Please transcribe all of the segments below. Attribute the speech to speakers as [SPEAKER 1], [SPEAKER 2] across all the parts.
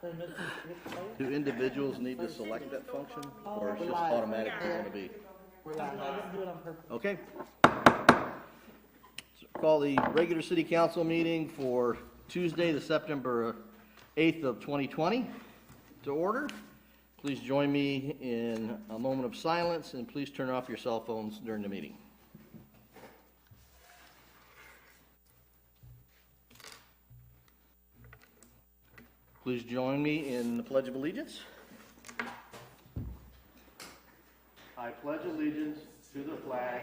[SPEAKER 1] Do individuals need to select that function, or is it just automatically going to be? Okay. So call the regular city council meeting for Tuesday, the September 8th of 2020 to order. Please join me in a moment of silence, and please turn off your cell phones during the meeting. Please join me in the Pledge of Allegiance. I pledge allegiance to the flag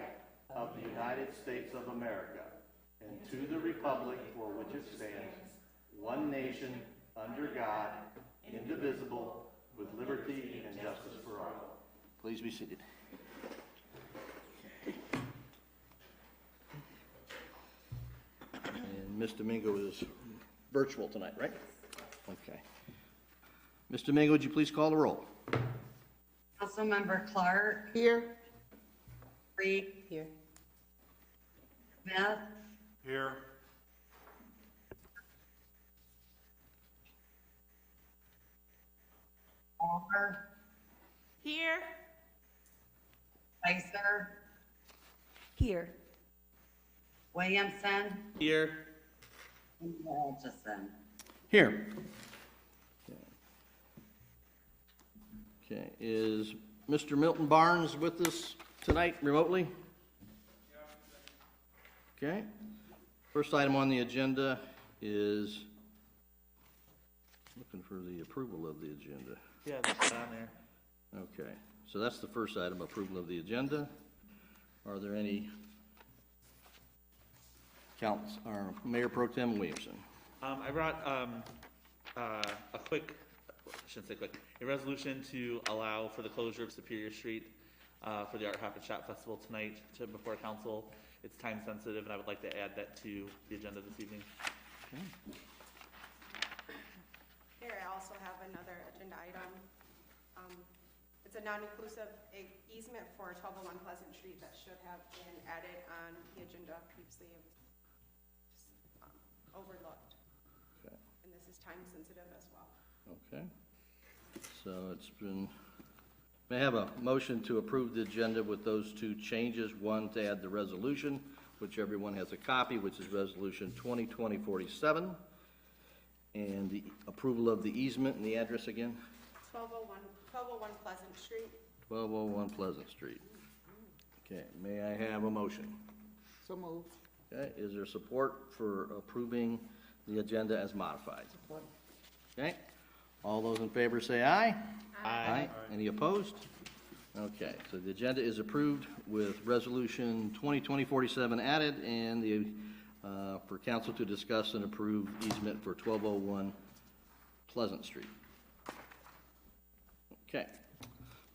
[SPEAKER 1] of the United States of America and to the republic for which it stands, one nation, under God, indivisible, with liberty and justice for all. Please be seated. And Ms. Domingo is virtual tonight, right? Okay. Ms. Domingo, would you please call the roll?
[SPEAKER 2] Councilmember Clark.
[SPEAKER 3] Here.
[SPEAKER 2] Reed.
[SPEAKER 3] Here.
[SPEAKER 2] Smith.
[SPEAKER 4] Here.
[SPEAKER 2] Walker.
[SPEAKER 3] Here.
[SPEAKER 2] Spicer.
[SPEAKER 3] Here.
[SPEAKER 2] Williamson.
[SPEAKER 4] Here.
[SPEAKER 2] And Atchison.
[SPEAKER 1] Here. Okay. Is Mr. Milton Barnes with us tonight remotely? Okay. First item on the agenda is looking for the approval of the agenda.
[SPEAKER 4] Yeah, that's down there.
[SPEAKER 1] Okay. So that's the first item, approval of the agenda. Are there any counts, or Mayor Pro Tem Williamson?
[SPEAKER 4] I brought a resolution to allow for the closure of Superior Street for the Art Hop and Shop Festival tonight before council. It's time sensitive, and I would like to add that to the agenda this evening.
[SPEAKER 1] Okay.
[SPEAKER 5] Here, I also have another agenda item. It's a non-inclusive easement for 1201 Pleasant Street that should have been added on the agenda previously. It was just overlooked.
[SPEAKER 1] Okay.
[SPEAKER 5] And this is time sensitive as well.
[SPEAKER 1] Okay. So it's been, may I have a motion to approve the agenda with those two changes? One, to add the resolution, which everyone has a copy, which is Resolution 2020-47, and the approval of the easement and the address again?
[SPEAKER 5] 1201 Pleasant Street.
[SPEAKER 1] 1201 Pleasant Street. Okay, may I have a motion?
[SPEAKER 3] So moved.
[SPEAKER 1] Okay, is there support for approving the agenda as modified?
[SPEAKER 3] Support.
[SPEAKER 1] Okay, all those in favor say aye.
[SPEAKER 4] Aye.
[SPEAKER 1] Any opposed? Okay, so the agenda is approved with Resolution 2020-47 added, and the for council to discuss and approve easement for 1201 Pleasant Street. Okay,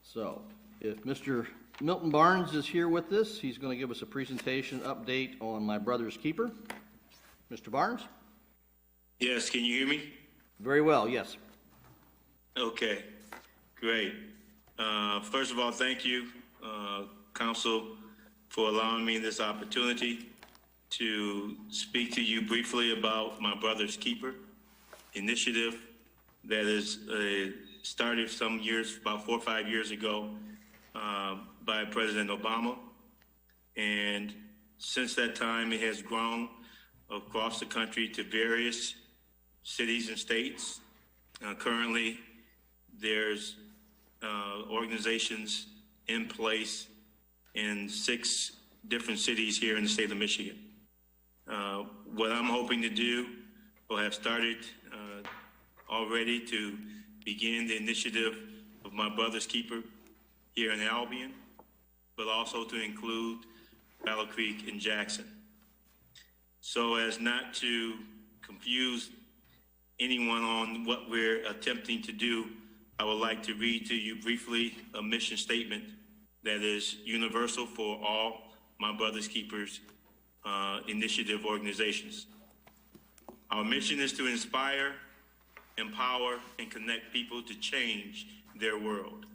[SPEAKER 1] so if Mr. Milton Barnes is here with us, he's going to give us a presentation update on My Brother's Keeper. Mr. Barnes?
[SPEAKER 6] Yes, can you hear me?
[SPEAKER 1] Very well, yes.
[SPEAKER 6] Okay, great. First of all, thank you, Council, for allowing me this opportunity to speak to you briefly about My Brother's Keeper initiative that is started some years, about 4 or 5 years ago, by President Obama. And since that time, it has grown across the country to various cities and states. Currently, there's organizations in place in 6 different cities here in the state of Michigan. What I'm hoping to do, or have started already, to begin the initiative of My Brother's Keeper here in Albion, but also to include Battle Creek and Jackson. So as not to confuse anyone on what we're attempting to do, I would like to read to you briefly a mission statement that is universal for all My Brother's Keepers initiative organizations. Our mission is to inspire, empower, and connect people to change their world,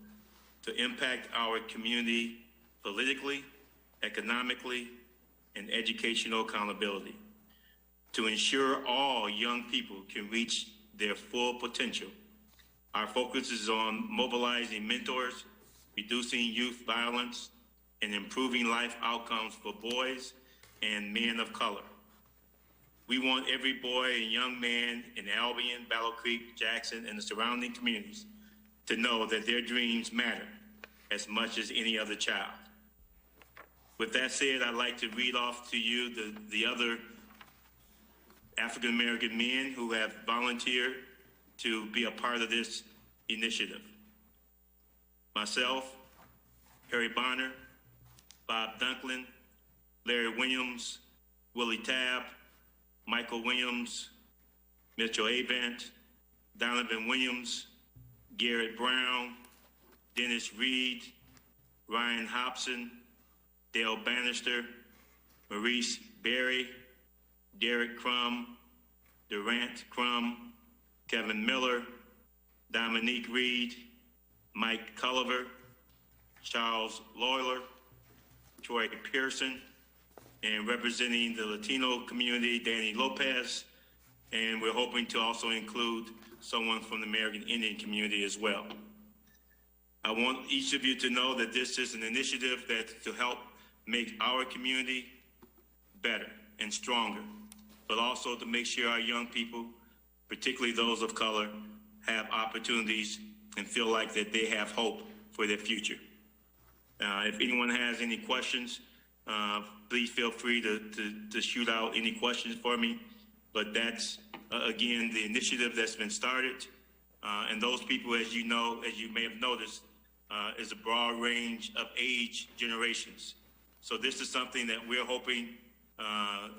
[SPEAKER 6] to impact our community politically, economically, and educational accountability, to ensure all young people can reach their full potential Our focus is on mobilizing mentors, reducing youth violence, and improving life outcomes for boys and men of color. We want every boy and young man in Albion, Battle Creek, Jackson, and the surrounding communities to know that their dreams matter as much as any other child. With that said, I'd like to read off to you the other African American men who have volunteered to be a part of this initiative. Myself, Harry Bonner, Bob Dunklin, Larry Williams, Willie Tabb, Michael Williams, Mitchell Avant, Donovan Williams, Garrett Brown, Dennis Reed, Ryan Hobson, Dale Bannister, Maurice Berry, Derek Crum, Durant Crum, Kevin Miller, Dominique Reed, Mike Culliver, Charles Loyler, Troy Pearson, and representing the Latino community, Danny Lopez, and we're hoping to also include someone from the American Indian community as well. I want each of you to know that this is an initiative that's to help make our community better and stronger, but also to make sure our young people, particularly those of color, have opportunities and feel like that they have hope for their future. If anyone has any questions, please feel free to shoot out any questions for me. But that's, again, the initiative that's been started. And those people, as you know, as you may have noticed, is a broad range of age generations. So this is something that we're hoping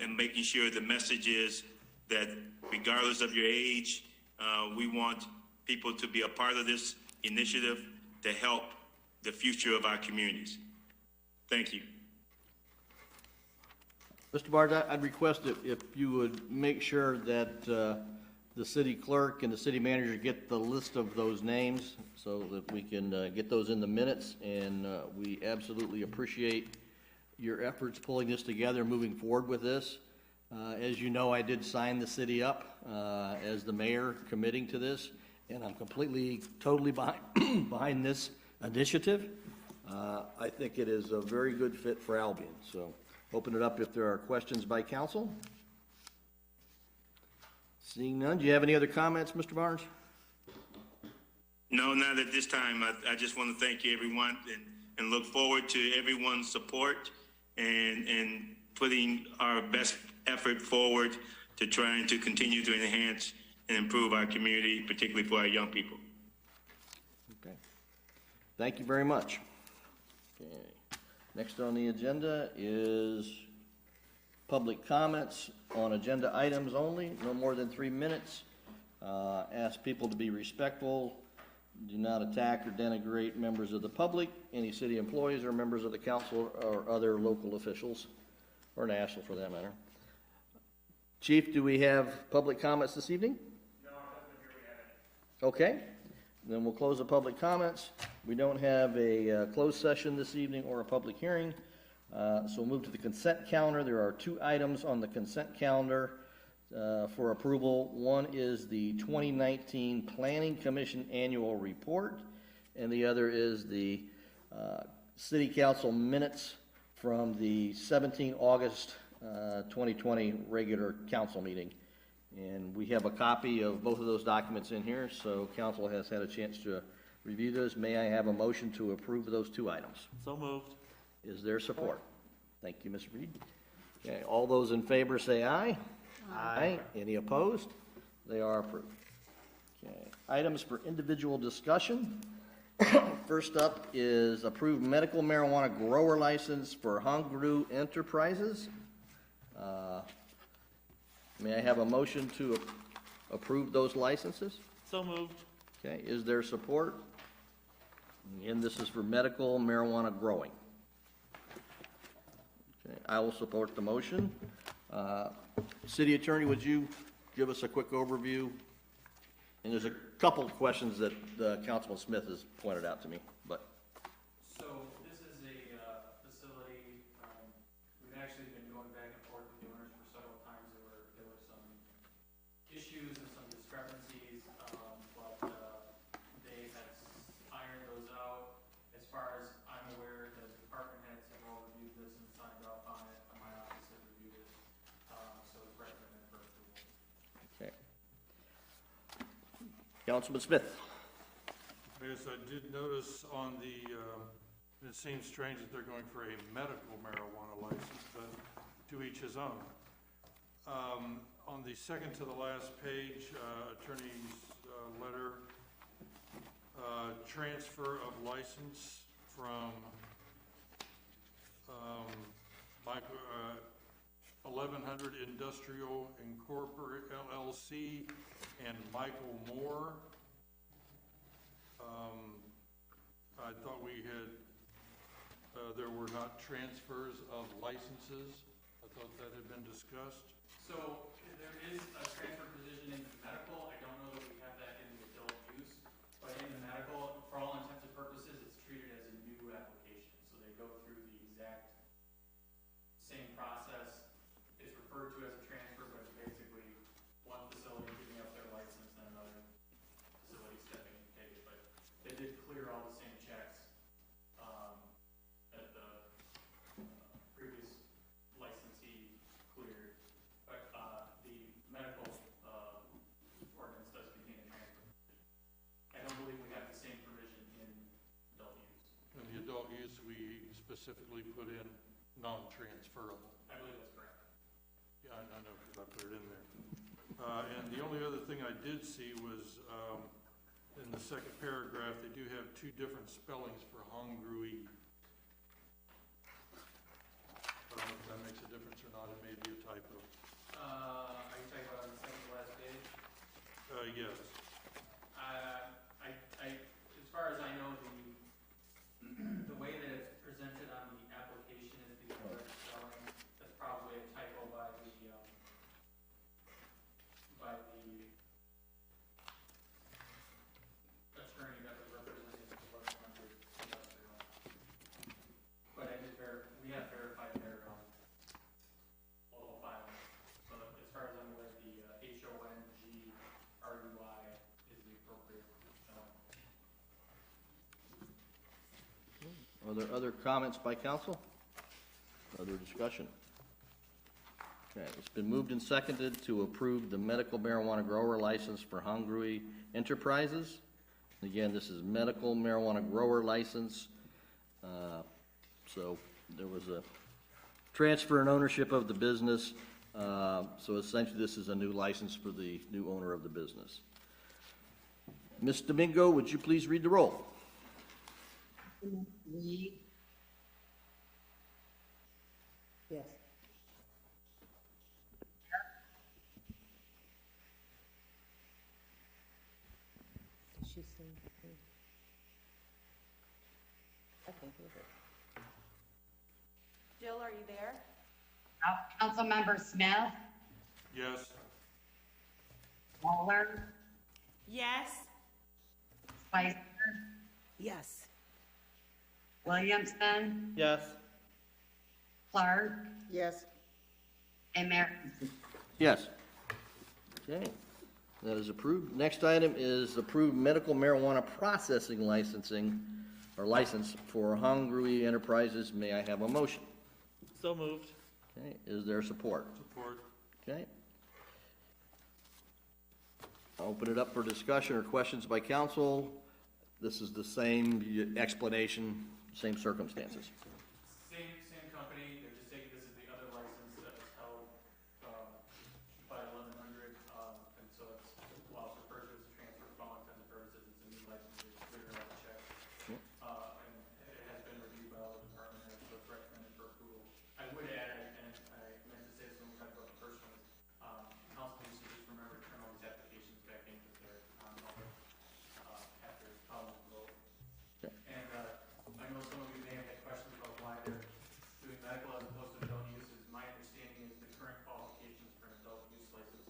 [SPEAKER 6] and making sure the message is that regardless of your age, we want people to be a part of this initiative to help the future of our communities. Thank you.
[SPEAKER 7] Mr. Barnes, I'd request if you would make sure that the city clerk and the city manager get the list of those names so that we can get those in the minutes, and we absolutely appreciate your efforts pulling this together, moving forward with this. As you know, I did sign the city up as the mayor committing to this, and I'm completely, totally behind this initiative. I think it is a very good fit for Albion. So open it up if there are questions by council. Seeing none, do you have any other comments, Mr. Barnes?
[SPEAKER 6] No, not at this time. I just want to thank you, everyone, and look forward to everyone's support and putting our best effort forward to trying to continue to enhance and improve our community, particularly for our young people.
[SPEAKER 7] Okay. Thank you very much. Okay. Next on the agenda is public comments on agenda items only, no more than 3 minutes. Ask people to be respectful. Do not attack or denigrate members of the public, any city employees or members of the council or other local officials, or national for that matter. Chief, do we have public comments this evening? No, okay, then we'll close the public comments. We don't have a closed session this evening or a public hearing, so we'll move to the consent calendar. There are 2 items on the consent calendar for approval. One is the 2019 Planning Commission Annual Report, and the other is the City Council minutes from the 17 August 2020 regular council meeting. And we have a copy of both of those documents in here, so council has had a chance to review those. May I have a motion to approve those 2 items?
[SPEAKER 4] So moved.
[SPEAKER 7] Is there support? Thank you, Mr. Reed. Okay, all those in favor say aye. Aye. Any opposed? They are approved. Okay, items for individual discussion. First up is approved medical marijuana grower license for Hungru Enterprises. May I have a motion to approve those licenses?
[SPEAKER 4] So moved.
[SPEAKER 7] Okay, is there support? Again, this is for medical marijuana growing. Okay, I will support the motion. City Attorney, would you give us a quick overview? And there's a couple of questions that Councilman Smith has pointed out to me, but.
[SPEAKER 8] So this is a facility, we've actually been going back and forth with the owners for several times. There were some issues and some discrepancies, but
[SPEAKER 7] Councilman Smith.
[SPEAKER 9] Yes, I did notice on the, it seems strange that they're going for a medical marijuana license, but to each his own. On the second to the last page, attorney's letter, transfer of license from 1100 Industrial Incorporated LLC and Michael Moore. I thought we had, there were not transfers of licenses. I thought that had been discussed.
[SPEAKER 8] So there is a transfer position in the medical. I don't know that we have that in the adult use, but in the medical, for all intents and purposes, it's treated as a new application. So they go through the exact same process. It's referred to as a transfer, but it's basically one facility giving up their license and another facility stepping in to take it. But they did clear all the same checks that the previous licensee cleared. But the medical ordinance does contain a transfer provision. I don't believe we have the same provision in adult use.
[SPEAKER 9] In the adult use, we specifically put in non-transferable.
[SPEAKER 8] I believe that's correct.
[SPEAKER 9] Yeah, I know, because I put it in there. And the only other thing I did see was, in the second paragraph, they do have two different spellings for Hongrui. I don't know if that makes a difference or not, it may be a typo.
[SPEAKER 8] Are you talking about on the second to last page?
[SPEAKER 9] Yes.
[SPEAKER 8] As far as I know, the way that it's presented on the application is the correct spelling. That's probably a typo by the attorney that was representing the 1100 industrial. But we have verified their local filing. So as far as I'm aware, the HONGRUI is the appropriate spelling.
[SPEAKER 7] Are there other comments by council? Other discussion? Okay, it's been moved and seconded to approve the medical marijuana grower license for Hungry Enterprises. Again, this is medical marijuana grower license. So there was a transfer in ownership of the business. So essentially, this is a new license for the new owner of the business. Ms. Domingo, would you please read the roll?
[SPEAKER 2] Reed,
[SPEAKER 3] Yes. Did she say? Okay, good.
[SPEAKER 5] Jill, are you there?
[SPEAKER 2] Councilmember Smith,
[SPEAKER 9] Yes.
[SPEAKER 2] Waller,
[SPEAKER 3] Yes.
[SPEAKER 2] Spicer,
[SPEAKER 3] Yes.
[SPEAKER 2] Williamson,
[SPEAKER 4] Yes.
[SPEAKER 2] Clark,
[SPEAKER 3] Yes.
[SPEAKER 2] and Mayor.
[SPEAKER 7] Yes. Okay, that is approved. Next item is approved medical marijuana processing licensing, or license for Hungry Enterprises. May I have a motion?
[SPEAKER 4] So moved.
[SPEAKER 7] Okay, is there support?
[SPEAKER 9] Support.
[SPEAKER 7] Okay. I'll open it up for discussion or questions by council. This is the same explanation, same circumstances.
[SPEAKER 8] Same company, they're just taking this as the other license that was held by 1100, and so it's, while it's referred to as a transfer for all intents and purposes, it's a new license, it's cleared out the check. And it has been reviewed by all the department heads, so it's recommended for approval. I would add, and I meant to say this when we talked about the first one, council needs to just remember to turn all these applications back in because they're non-public after following the vote. And I know some of you may have had questions about why they're doing medical as opposed to adult use. My understanding is the current qualifications for an adult use license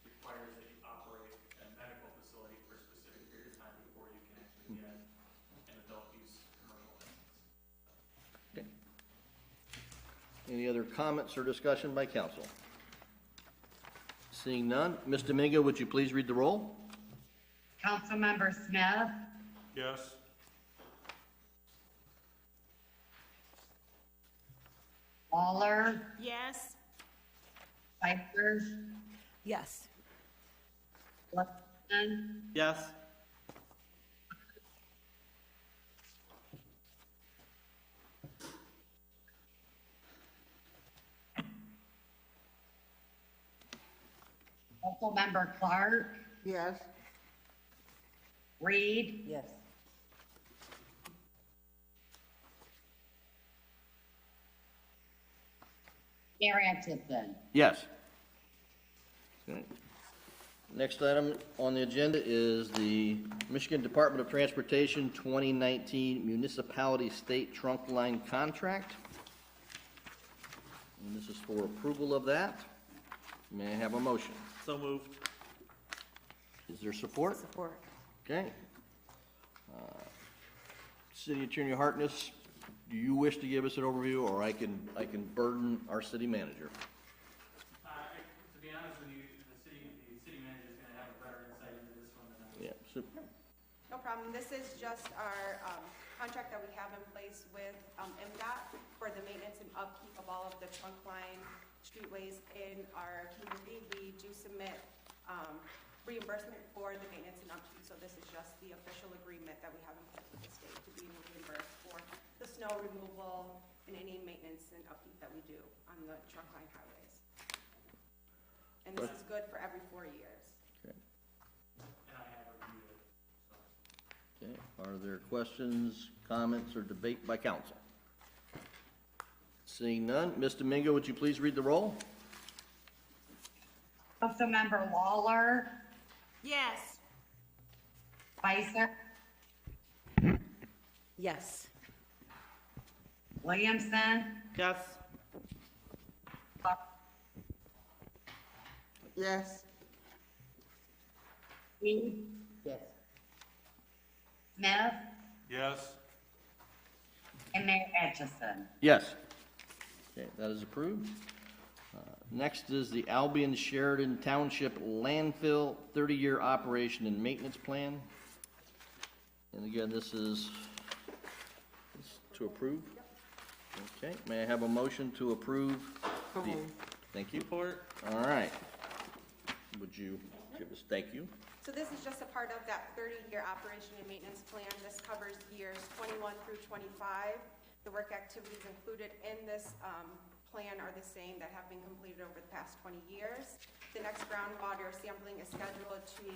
[SPEAKER 8] requires that you operate a medical facility for a specific period of time before you can actually get an adult use commercial license.
[SPEAKER 7] Any other comments or discussion by council? Seeing none, Ms. Domingo, would you please read the roll?
[SPEAKER 2] Councilmember Smith,
[SPEAKER 9] Yes.
[SPEAKER 2] Waller,
[SPEAKER 3] Yes.
[SPEAKER 2] Spicer,
[SPEAKER 3] Yes.
[SPEAKER 2] Williamson,
[SPEAKER 4] Yes.
[SPEAKER 2] Councilmember Clark,
[SPEAKER 3] Yes.
[SPEAKER 2] Reed,
[SPEAKER 3] Yes.
[SPEAKER 2] Mayor Atchison.
[SPEAKER 7] Yes. Okay. Next item on the agenda is the Michigan Department of Transportation 2019 Municipality State Trunk Line Contract. And this is for approval of that. May I have a motion?
[SPEAKER 4] So moved.
[SPEAKER 7] Is there support?
[SPEAKER 3] Support.
[SPEAKER 7] Okay. City Attorney Hartness, do you wish to give us an overview, or I can burden our city manager?
[SPEAKER 8] To be honest with you, the city manager is gonna have a better insight into this one than I do.
[SPEAKER 7] Yeah, super.
[SPEAKER 5] No problem. This is just our contract that we have in place with MDOT for the maintenance and upkeep of all of the trunk line streetways in our community. We do submit reimbursement for the maintenance and upkeep, so this is just the official agreement that we have in place with the state to be reimbursed for the snow removal and any maintenance and upkeep that we do on the trunk line highways. And this is good for every 4 years.
[SPEAKER 7] Okay.
[SPEAKER 8] And I have reviewed it, so.
[SPEAKER 7] Okay. Are there questions, comments, or debate by council? Seeing none, Ms. Domingo, would you please read the roll?
[SPEAKER 2] Councilmember Lawler,
[SPEAKER 3] Yes.
[SPEAKER 2] Spicer,
[SPEAKER 3] Yes.
[SPEAKER 2] Williamson,
[SPEAKER 4] Yes.
[SPEAKER 3] Yes.
[SPEAKER 2] Reed,
[SPEAKER 3] Yes.
[SPEAKER 2] Smith,
[SPEAKER 9] Yes.
[SPEAKER 2] and Mayor Atchison.
[SPEAKER 7] Yes. Okay, that is approved. Next is the Albion Sheridan Township Landfill 30-year operation and maintenance plan. And again, this is to approve. Okay, may I have a motion to approve? Thank you.
[SPEAKER 4] Support.
[SPEAKER 7] All right. Would you give us, thank you.
[SPEAKER 5] So this is just a part of that 30-year operation and maintenance plan. This covers years 21 through 25. The work activities included in this plan are the same that have been completed over the past 20 years. The next groundwater sampling is scheduled to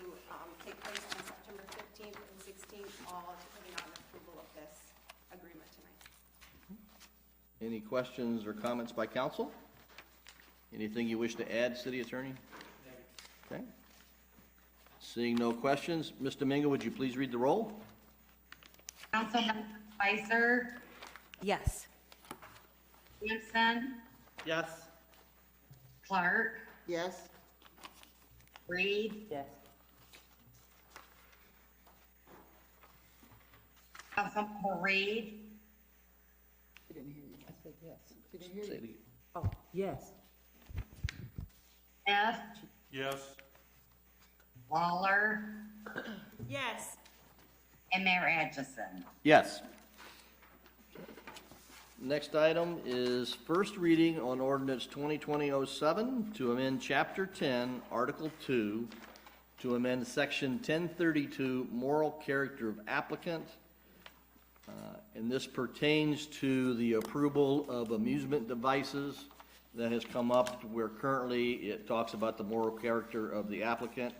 [SPEAKER 5] take place on September 15th and 16th, all depending on approval of this agreement tonight.
[SPEAKER 7] Any questions or comments by council? Anything you wish to add, City Attorney? Okay. Seeing no questions, Ms. Domingo, would you please read the roll?
[SPEAKER 2] Councilmember Spicer,
[SPEAKER 3] Yes.
[SPEAKER 2] Williamson,
[SPEAKER 4] Yes.
[SPEAKER 2] Clark,
[SPEAKER 3] Yes.
[SPEAKER 2] Reed,
[SPEAKER 3] Yes.
[SPEAKER 2] Councilmember Reed,
[SPEAKER 3] She didn't hear you. I said yes. She didn't hear
[SPEAKER 7] Say it
[SPEAKER 3] you.
[SPEAKER 7] again.
[SPEAKER 3] Oh, yes.
[SPEAKER 2] Smith,
[SPEAKER 9] Yes.
[SPEAKER 2] Lawler,
[SPEAKER 3] Yes.
[SPEAKER 2] and Mayor Atchison.
[SPEAKER 7] Yes. Next item is first reading on ordinance 2020-07 to amend Chapter 10, Article 2, to amend Section 1032, moral character of applicant. And this pertains to the approval of amusement devices that has come up where currently it talks about the moral character of the applicant.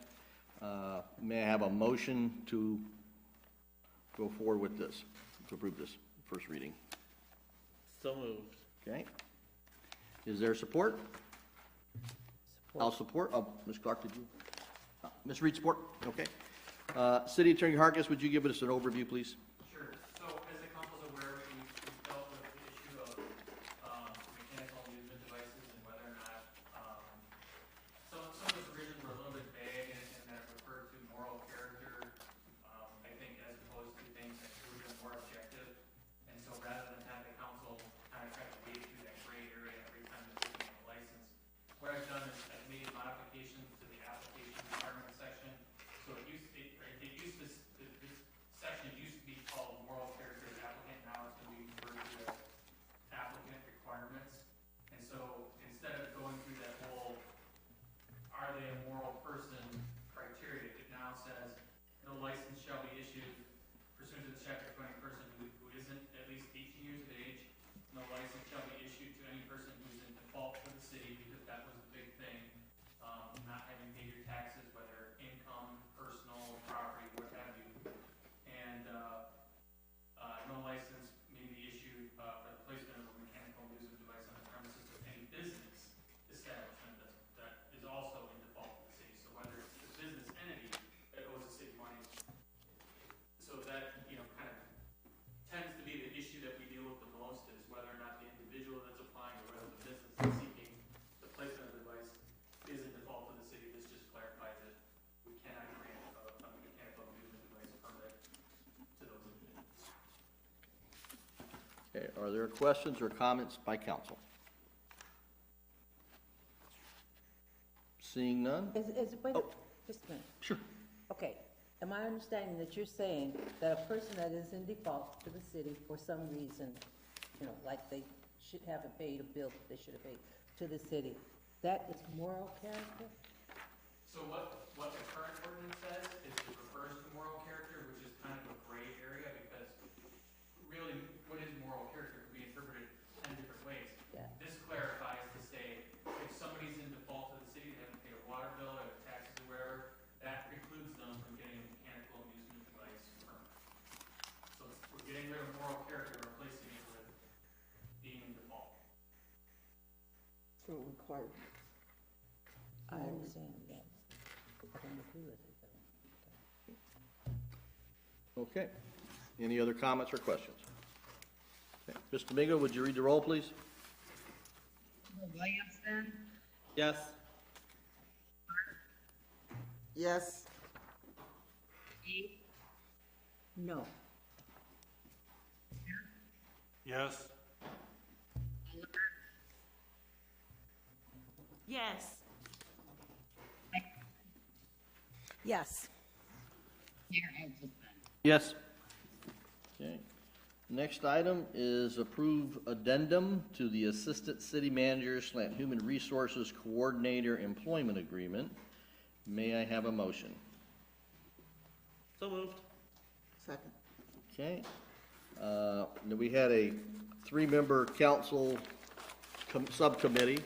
[SPEAKER 7] May I have a motion to go forward with this, to approve this first reading?
[SPEAKER 4] So moved.
[SPEAKER 7] Okay. Is there support? I'll support. Oh, Ms. Clark, did you? Ms. Reed, support? Okay. City Attorney Harkness, would you give us an overview, please?
[SPEAKER 8] Sure. So as the council's aware, we dealt with the issue of mechanical amusement devices and whether or not some of the provisions were a little bit vague and that referred to moral character, I think, as opposed to things that would be more objective. And so rather than have the council kind of try to wade through that gray area every time they're taking a license, what I've done is I've made modifications to the application requirement section. So this section used to be called
[SPEAKER 7] Are there questions or comments by council? Seeing none?
[SPEAKER 10] Wait,
[SPEAKER 7] Oh.
[SPEAKER 10] just a minute.
[SPEAKER 7] Sure.
[SPEAKER 10] Okay, am I understanding that you're saying that a person that is in default to the city for some reason, you know, like they should haven't paid a bill that they should have paid to the city, that is moral character?
[SPEAKER 8] So what the current ordinance says is it refers to moral character, which is kind of a gray area, because really, what is moral character could be interpreted 10 different ways.
[SPEAKER 10] Yeah.
[SPEAKER 8] This clarifies to say, if somebody's in default to the city, they haven't paid a water bill or taxes or wherever, that precludes them from getting a mechanical amusement device permit. So we're getting rid of moral character, replacing it with being in default.
[SPEAKER 3] So required.
[SPEAKER 10] I understand that. I don't agree with it, though.
[SPEAKER 7] Okay. Any other comments or questions? Okay. Mr. Domingo, would you read the roll, please?
[SPEAKER 2] Williamson,
[SPEAKER 4] Yes.
[SPEAKER 3] Yes.
[SPEAKER 2] Reed,
[SPEAKER 10] No.
[SPEAKER 9] Yes?
[SPEAKER 11] Yes.
[SPEAKER 10] Yes.
[SPEAKER 2] Mayor Atchison.
[SPEAKER 7] Yes. Okay. Next item is approve addendum to the Assistant City Manager / Human Resources Coordinator Employment Agreement. May I have a motion?
[SPEAKER 4] So moved.
[SPEAKER 3] Second.
[SPEAKER 7] Okay. We had a 3-member council subcommittee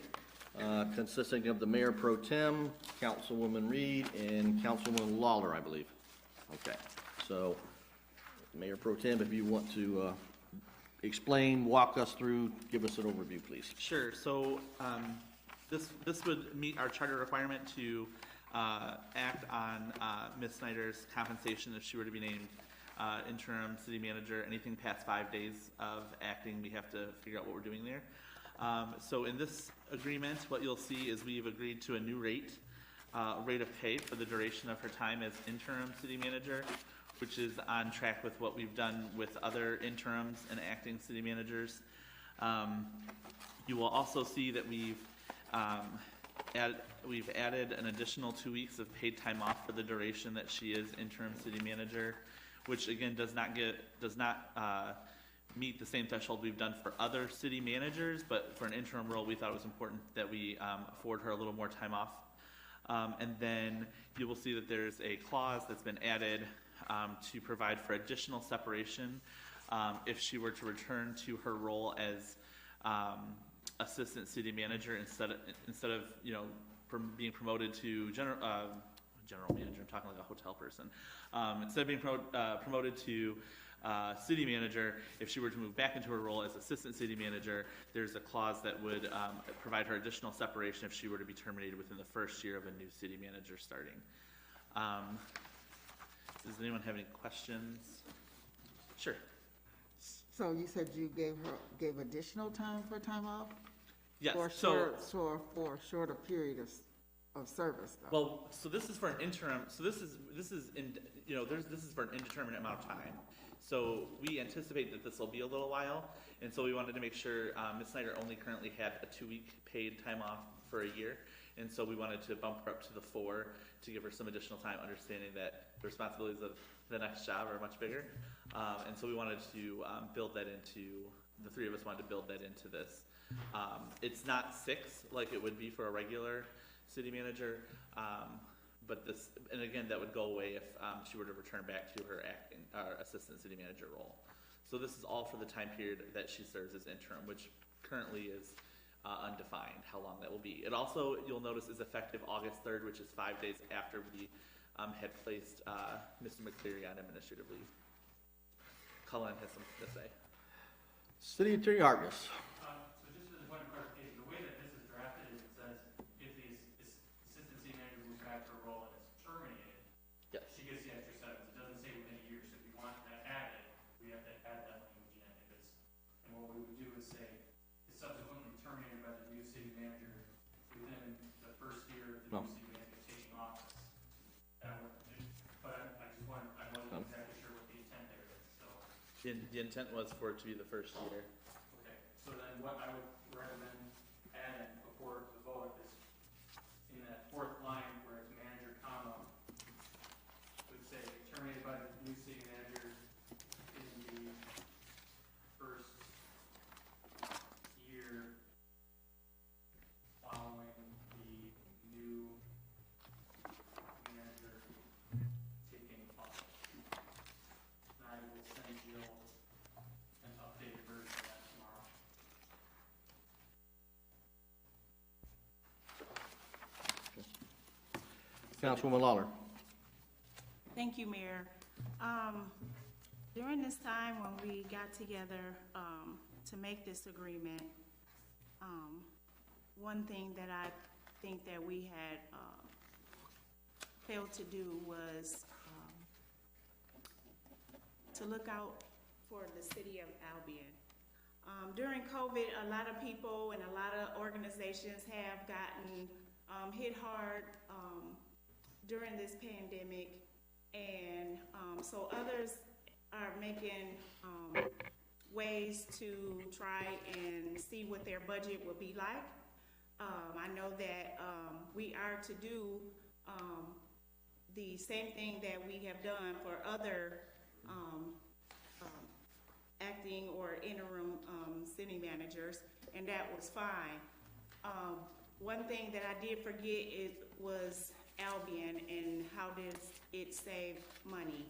[SPEAKER 7] consisting of the Mayor Pro Tem, Councilwoman Reed, and Councilwoman Lawler, I believe. Okay. So, Mayor Pro Tem, if you want to explain, walk us through, give us an overview, please.
[SPEAKER 4] Sure. So this would meet our charter requirement to act on Ms. Snyder's compensation if she were to be named interim city manager. Anything past 5 days of acting, we have to figure out what we're doing there. So in this agreement, what you'll see is we've agreed to a new rate of pay for the duration of her time as interim city manager, which is on track with what we've done with other interims and acting city managers. You will also see that we've added an additional 2 weeks of paid time off for the duration that she is interim city manager, which again does not meet the same threshold we've done for other city managers, but for an interim role, we thought it was important that we afford her a little more time off. And then you will see that there's a clause that's been added to provide for additional separation if she were to return to her role as assistant city manager instead of being promoted to general manager. I'm talking like a hotel person. Instead of being promoted to city manager, if she were to move back into her role as assistant city manager, there's a clause that would provide her additional separation if she were to be terminated within the first year of a new city manager starting. Does anyone have any questions? Sure.
[SPEAKER 3] So you said you gave additional time for time off?
[SPEAKER 4] Yes.
[SPEAKER 3] For a shorter period of service, though?
[SPEAKER 4] Well, so this is for an interim. So this is for an indeterminate amount of time. So we anticipate that this will be a little while, and so we wanted to make sure Ms. Snyder only currently had a 2-week paid time off for a year, and so we wanted to bump her up to the 4 to give her some additional time, understanding that the responsibilities of the next job are much bigger, and so we wanted to build that into, the 3 of us wanted to build that into this. It's not 6 like it would be for a regular city manager, but this, and again, that would go away if she were to return back to her assistant city manager role. So this is all for the time period that she serves as interim, which currently is undefined how long that will be. It also, you'll notice, is effective August 3rd, which is 5 days after we had placed Mr. McCleary on administrative leave. Cullen has something to say.
[SPEAKER 7] City Attorney Harkness.
[SPEAKER 8] So just as a point of clarification, the way that this is drafted is it says if the assistant city manager moves back to her role and is terminated,
[SPEAKER 4] Yes.
[SPEAKER 8] she gets the extra 7. It doesn't say within a year. So if you want that added, we have to add that language in. And what we would do is say is subsequently terminated by the new city manager within the first year of the new city manager taking office. That would, but I wasn't exactly sure what the intent there is. So
[SPEAKER 4] The intent was for it to be the first year.
[SPEAKER 8] what I would recommend adding before the vote is in that fourth line where it's manager comma, would say terminated by the new city manager in the first year following the new manager taking office. And I will send Jill an updated version of that tomorrow.
[SPEAKER 7] Councilwoman Lawler.
[SPEAKER 11] Thank you, Mayor. During this time when we got together to make this agreement, one thing that I think that we had failed to do was to look out for the city of Albion. During COVID, a lot of people and a lot of organizations have gotten hit hard during this pandemic, and so others are making ways to try and see what their budget will be like. I know that we are to do the same thing that we have done for other acting or interim city managers, and that was fine. One thing that I did forget was Albion and how did it save money.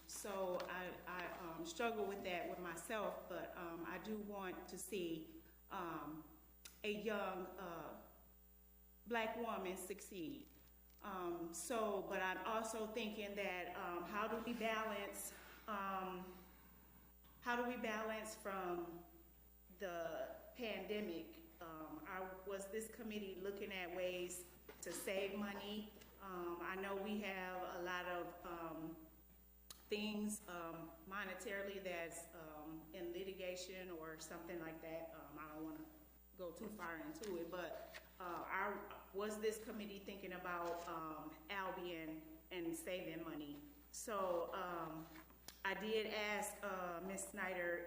[SPEAKER 11] So I struggle with that with myself, but I do want to see a young black woman succeed. But I'm also thinking that how do we balance from the pandemic? Was this committee looking at ways to save money? I know we have a lot of things monetarily that's in litigation or something like that. I don't want to go too far into it, but was this committee thinking about Albion and saving money? So I did ask Ms. Snyder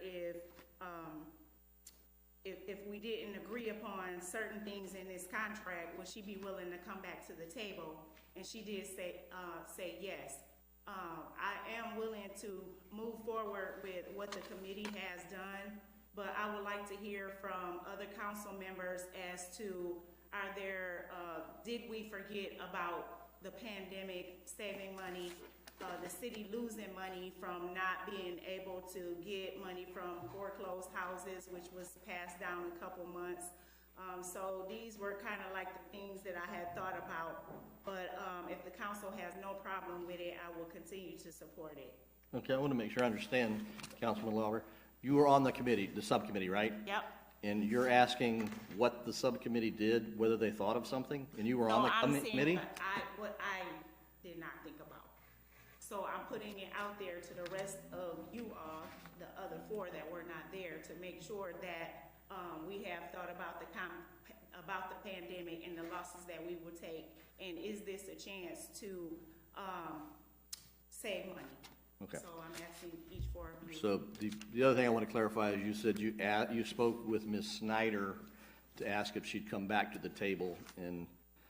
[SPEAKER 11] if we didn't agree upon certain things in this contract, would she be willing to come back to the table? And she did say yes. I am willing to move forward with what the committee has done, but I would like to hear from other council members as to did we forget about the pandemic, saving money, the city losing money from not being able to get money from foreclosed houses, which was passed down a couple months. So these were kind of like the things that I had thought about, but if the council has no problem with it, I will continue to support it.
[SPEAKER 7] Okay, I want to make sure I understand, Councilman Lawler. You were on the committee, the subcommittee, right?
[SPEAKER 11] Yep.
[SPEAKER 7] And you're asking what the subcommittee did, whether they thought of something? And you were on the committee?
[SPEAKER 11] What I did not think about. So I'm putting it out there to the rest of you all, the other four that were not there, to make sure that we have thought about the pandemic and the losses that we will take, and is this a chance to save money?
[SPEAKER 7] Okay.
[SPEAKER 11] So I'm asking each four of you.
[SPEAKER 7] So the other thing I want to clarify is you said you spoke with Ms. Snyder to ask if she'd come back to the table, and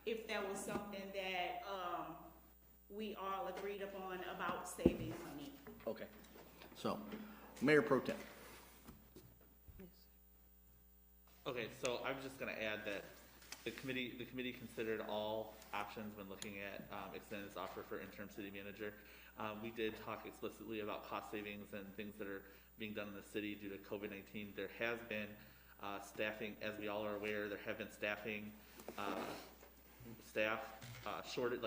[SPEAKER 11] if that was something that we all agreed upon about saving money.
[SPEAKER 7] okay. So, Mayor Pro Tem.
[SPEAKER 4] Okay, so I'm just gonna add that the committee considered all options when looking at extending this offer for interim city manager. We did talk explicitly about cost savings and things that are being done in the city due to COVID-19. There has been staffing, as we all are aware, there have been staff shorted,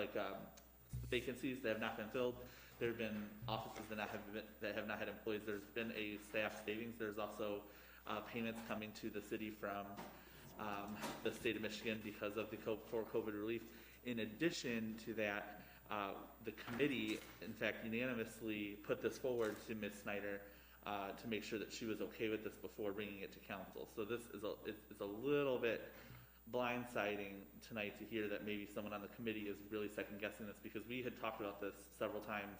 [SPEAKER 4] vacancies that have not been filled. There have been offices that have not had employees. There's been a staff savings. There's also payments coming to the city from the state of Michigan because of the COVID relief. In addition to that, the committee, in fact, unanimously put this forward to Ms. Snyder to make sure that she was okay with this before bringing it to council. So this is a little bit blindsiding tonight to hear that maybe someone on the committee is really second guessing this, because we had talked about this several times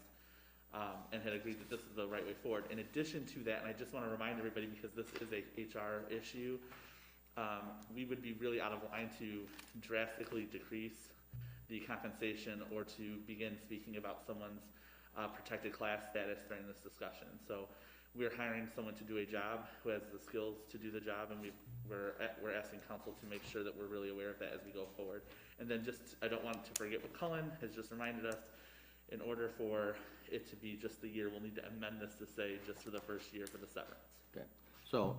[SPEAKER 4] and had agreed that this is the right way forward. In addition to that, and I just want to remind everybody, because this is a HR issue, we would be really out of line to drastically decrease the compensation or to begin speaking about someone's protected class status during this discussion. So we're hiring someone to do a job who has the skills to do the job, and we're asking council to make sure that we're really aware of that as we go forward. And then just, I don't want to forget what Cullen has just reminded us, in order for it to be just the year, we'll need to amend this to say just for the first year for the severance.
[SPEAKER 7] Okay. So,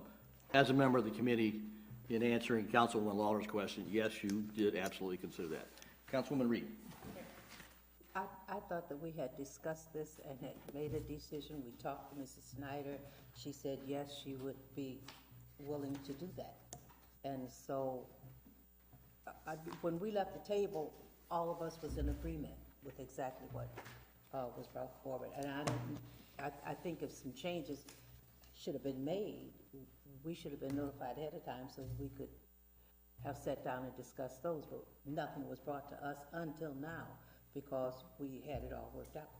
[SPEAKER 7] as a member of the committee, in answering Councilwoman Lawler's question, yes, you did absolutely consider that. Councilwoman Reed.
[SPEAKER 10] I thought that we had discussed this and had made a decision. We talked to Mrs. Snyder. She said, yes, she would be willing to do that. And so, when we left the table, all of us was in agreement with exactly what was brought forward. And I think if some changes should have been made, we should have been notified ahead of time so we could have sat down and discussed those, but nothing was brought to us until now because we had it all worked out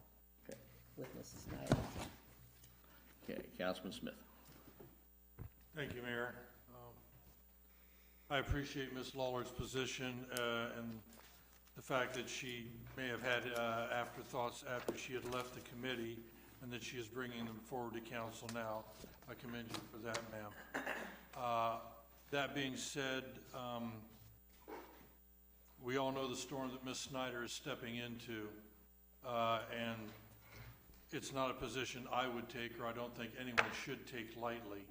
[SPEAKER 10] with Mrs. Snyder.
[SPEAKER 7] Okay, Councilman Smith.
[SPEAKER 9] Thank you, Mayor. I appreciate Ms. Lawler's position and the fact that she may have had afterthoughts after she had left the committee and that she is bringing them forward to council now. I commend you for that, ma'am. That being said, we all know the storm that Ms. Snyder is stepping into, and it's not a position I would take, or I don't think anyone should take lightly.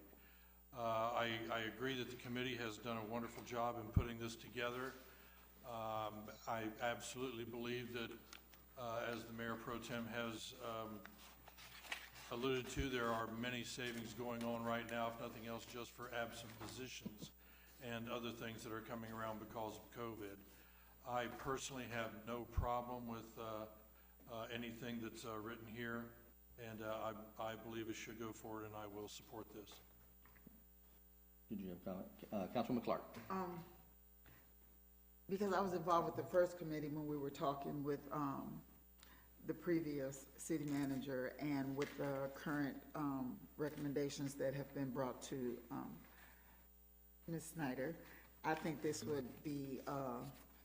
[SPEAKER 9] I agree that the committee has done a wonderful job in putting this together. I absolutely believe that, as the Mayor Pro Tem has alluded to, there are many savings going on right now, if nothing else, just for absent positions and other things that are coming around because of COVID. I personally have no problem with anything that's written here, and I believe it should go forward, and I will support this.
[SPEAKER 7] Did you have a comment? Councilwoman Clark.
[SPEAKER 3] Because I was involved with the first committee when we were talking with the previous city manager and with the current recommendations that have been brought to Ms. Snyder, I think this would be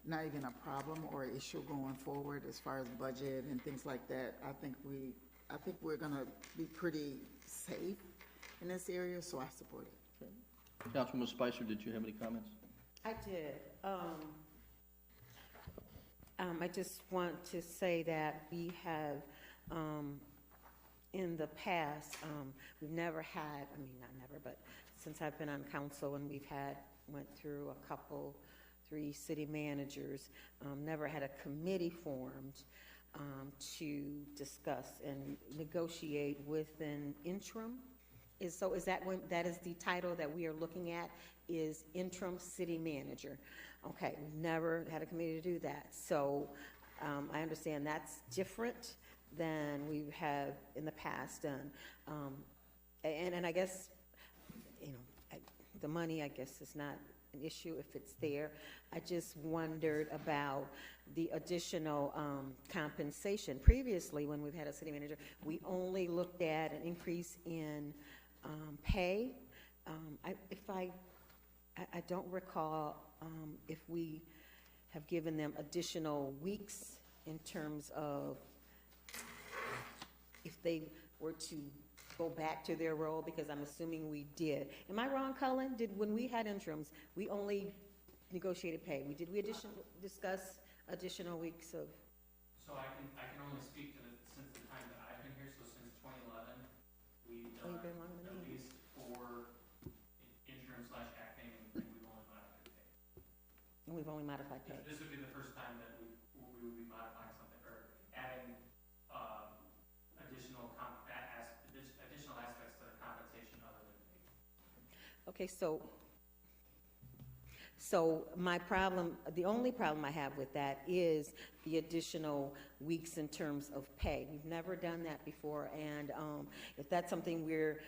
[SPEAKER 3] not even a problem or issue going forward as far as budget and things like that. I think we're gonna be pretty safe in this area, so I support it.
[SPEAKER 7] Okay. Councilwoman Spicer, did you have any comments?
[SPEAKER 2] I did. I just want to say that we have, in the past, we've never had, I mean, not never, but since I've been on council and went through a couple, 3 city managers, never had a committee formed to discuss and negotiate with an interim. Is that is the title that we are looking at, is interim city manager? Okay, we've never had a committee to do that. So I understand that's different than we have in the past done. And I guess, the money, I guess, is not an issue if it's there. I just wondered about the additional compensation. Previously, when we've had a city manager, we only looked at an increase in pay. I don't recall if we have given them additional weeks in terms of if they were to go back to their role, because I'm assuming we did. Am I wrong, Cullen? When we had interims, we only negotiated pay? Did we discuss additional weeks of?
[SPEAKER 8] So I can only speak to since the time that I've been here, so since 2011, we've done at least 4 interim/acting, and we've only modified pay.
[SPEAKER 2] And we've only modified pay.
[SPEAKER 8] This would be the first time that we would be modifying something or adding additional aspects to the compensation other than pay.
[SPEAKER 2] Okay, so my problem, the only problem I have with that is the additional weeks in terms of pay. We've never done that before, and if that's something we're,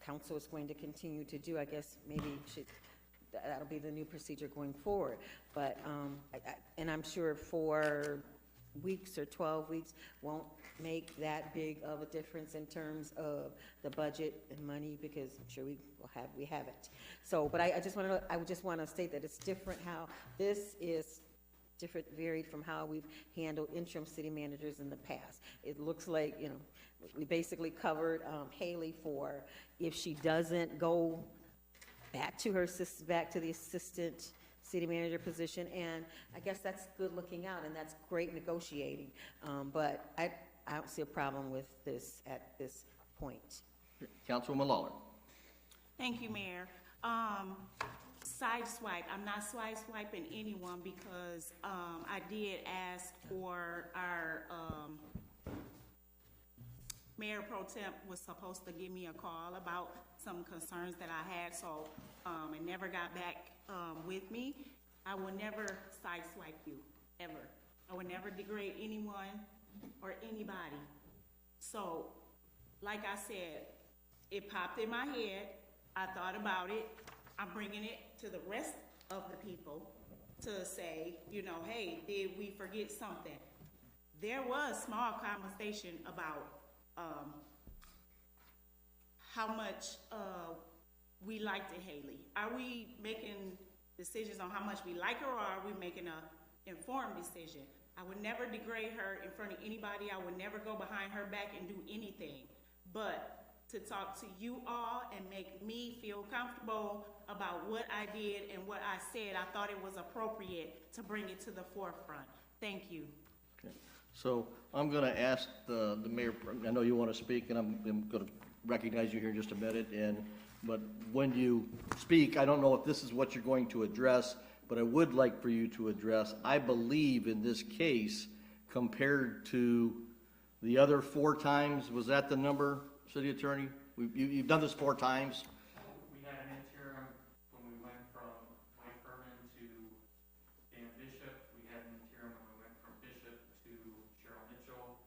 [SPEAKER 2] council is going to continue to do, I guess maybe that'll be the new procedure going forward. But, and I'm sure for weeks or 12 weeks won't make that big of a difference in terms of the budget and money, because I'm sure we have it. So, but I would just want to state that it's different how this is different, varied from how we've handled interim city managers in the past. It looks like, you know, we basically covered Haley for if she doesn't go back to the assistant city manager position, and I guess that's good looking out, and that's great negotiating. But I don't see a problem with this at this point.
[SPEAKER 7] Councilwoman Lawler.
[SPEAKER 11] Thank you, Mayor. Sideswipe, I'm not sideswiping anyone because I did ask for our Mayor Pro Temp was supposed to give me a call about some concerns that I had, so it never got back with me. I will never sideswipe you, ever. I would never degrade anyone or anybody. So, like I said, it popped in my head. I thought about it. I'm bringing it to the rest of the people to say, you know, hey, did we forget something? There was small conversation about how much we liked Haley. Are we making decisions on how much we like her, or are we making an informed decision? I would never degrade her in front of anybody. I would never go behind her back and do anything. But to talk to you all and make me feel comfortable about what I did and what I said, I thought it was appropriate to bring it to the forefront. Thank you.
[SPEAKER 7] Okay. So I'm going to ask the mayor, I know you want to speak, and I'm going to recognize you here in just a minute, but when you speak, I don't know if this is what you're going to address, but I would like for you to address, I believe in this case, compared to the other 4 times, was that the number, City Attorney? You've done this 4 times?
[SPEAKER 8] We had an interim when we went from Mike Herman to Dan Bishop. We had an interim when we went from Bishop to Cheryl Mitchell.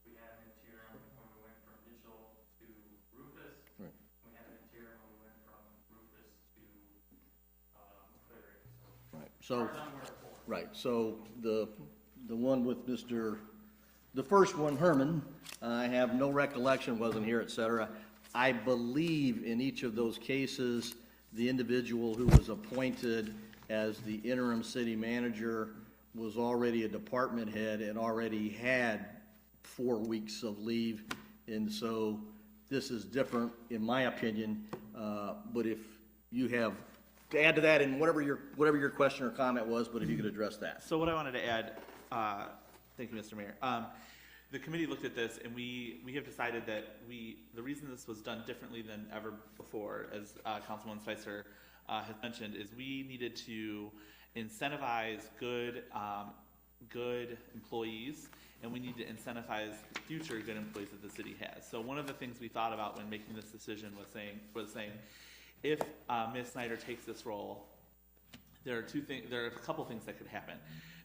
[SPEAKER 8] We had an interim when we went from Mitchell to Rufus.
[SPEAKER 7] Right.
[SPEAKER 8] We had an interim when we went from Rufus to McCleary.
[SPEAKER 7] Right. So the one with the first one, Herman, I have no recollection, wasn't here, et cetera. I believe in each of those cases, the individual who was appointed as the interim city manager was already a department head and already had 4 weeks of leave. And so this is different, in my opinion. But if you have to add to that, and whatever your question or comment was, but if you could address that.
[SPEAKER 4] So what I wanted to add, thank you, Mr. Mayor. The committee looked at this, and we have decided that the reason this was done differently than ever before, as Councilwoman Spicer has mentioned, is we needed to incentivize good employees, and we need to incentivize future good employees that the city has. So one of the things we thought about when making this decision was saying, if Ms. Snyder takes this role, there are a couple things that could happen.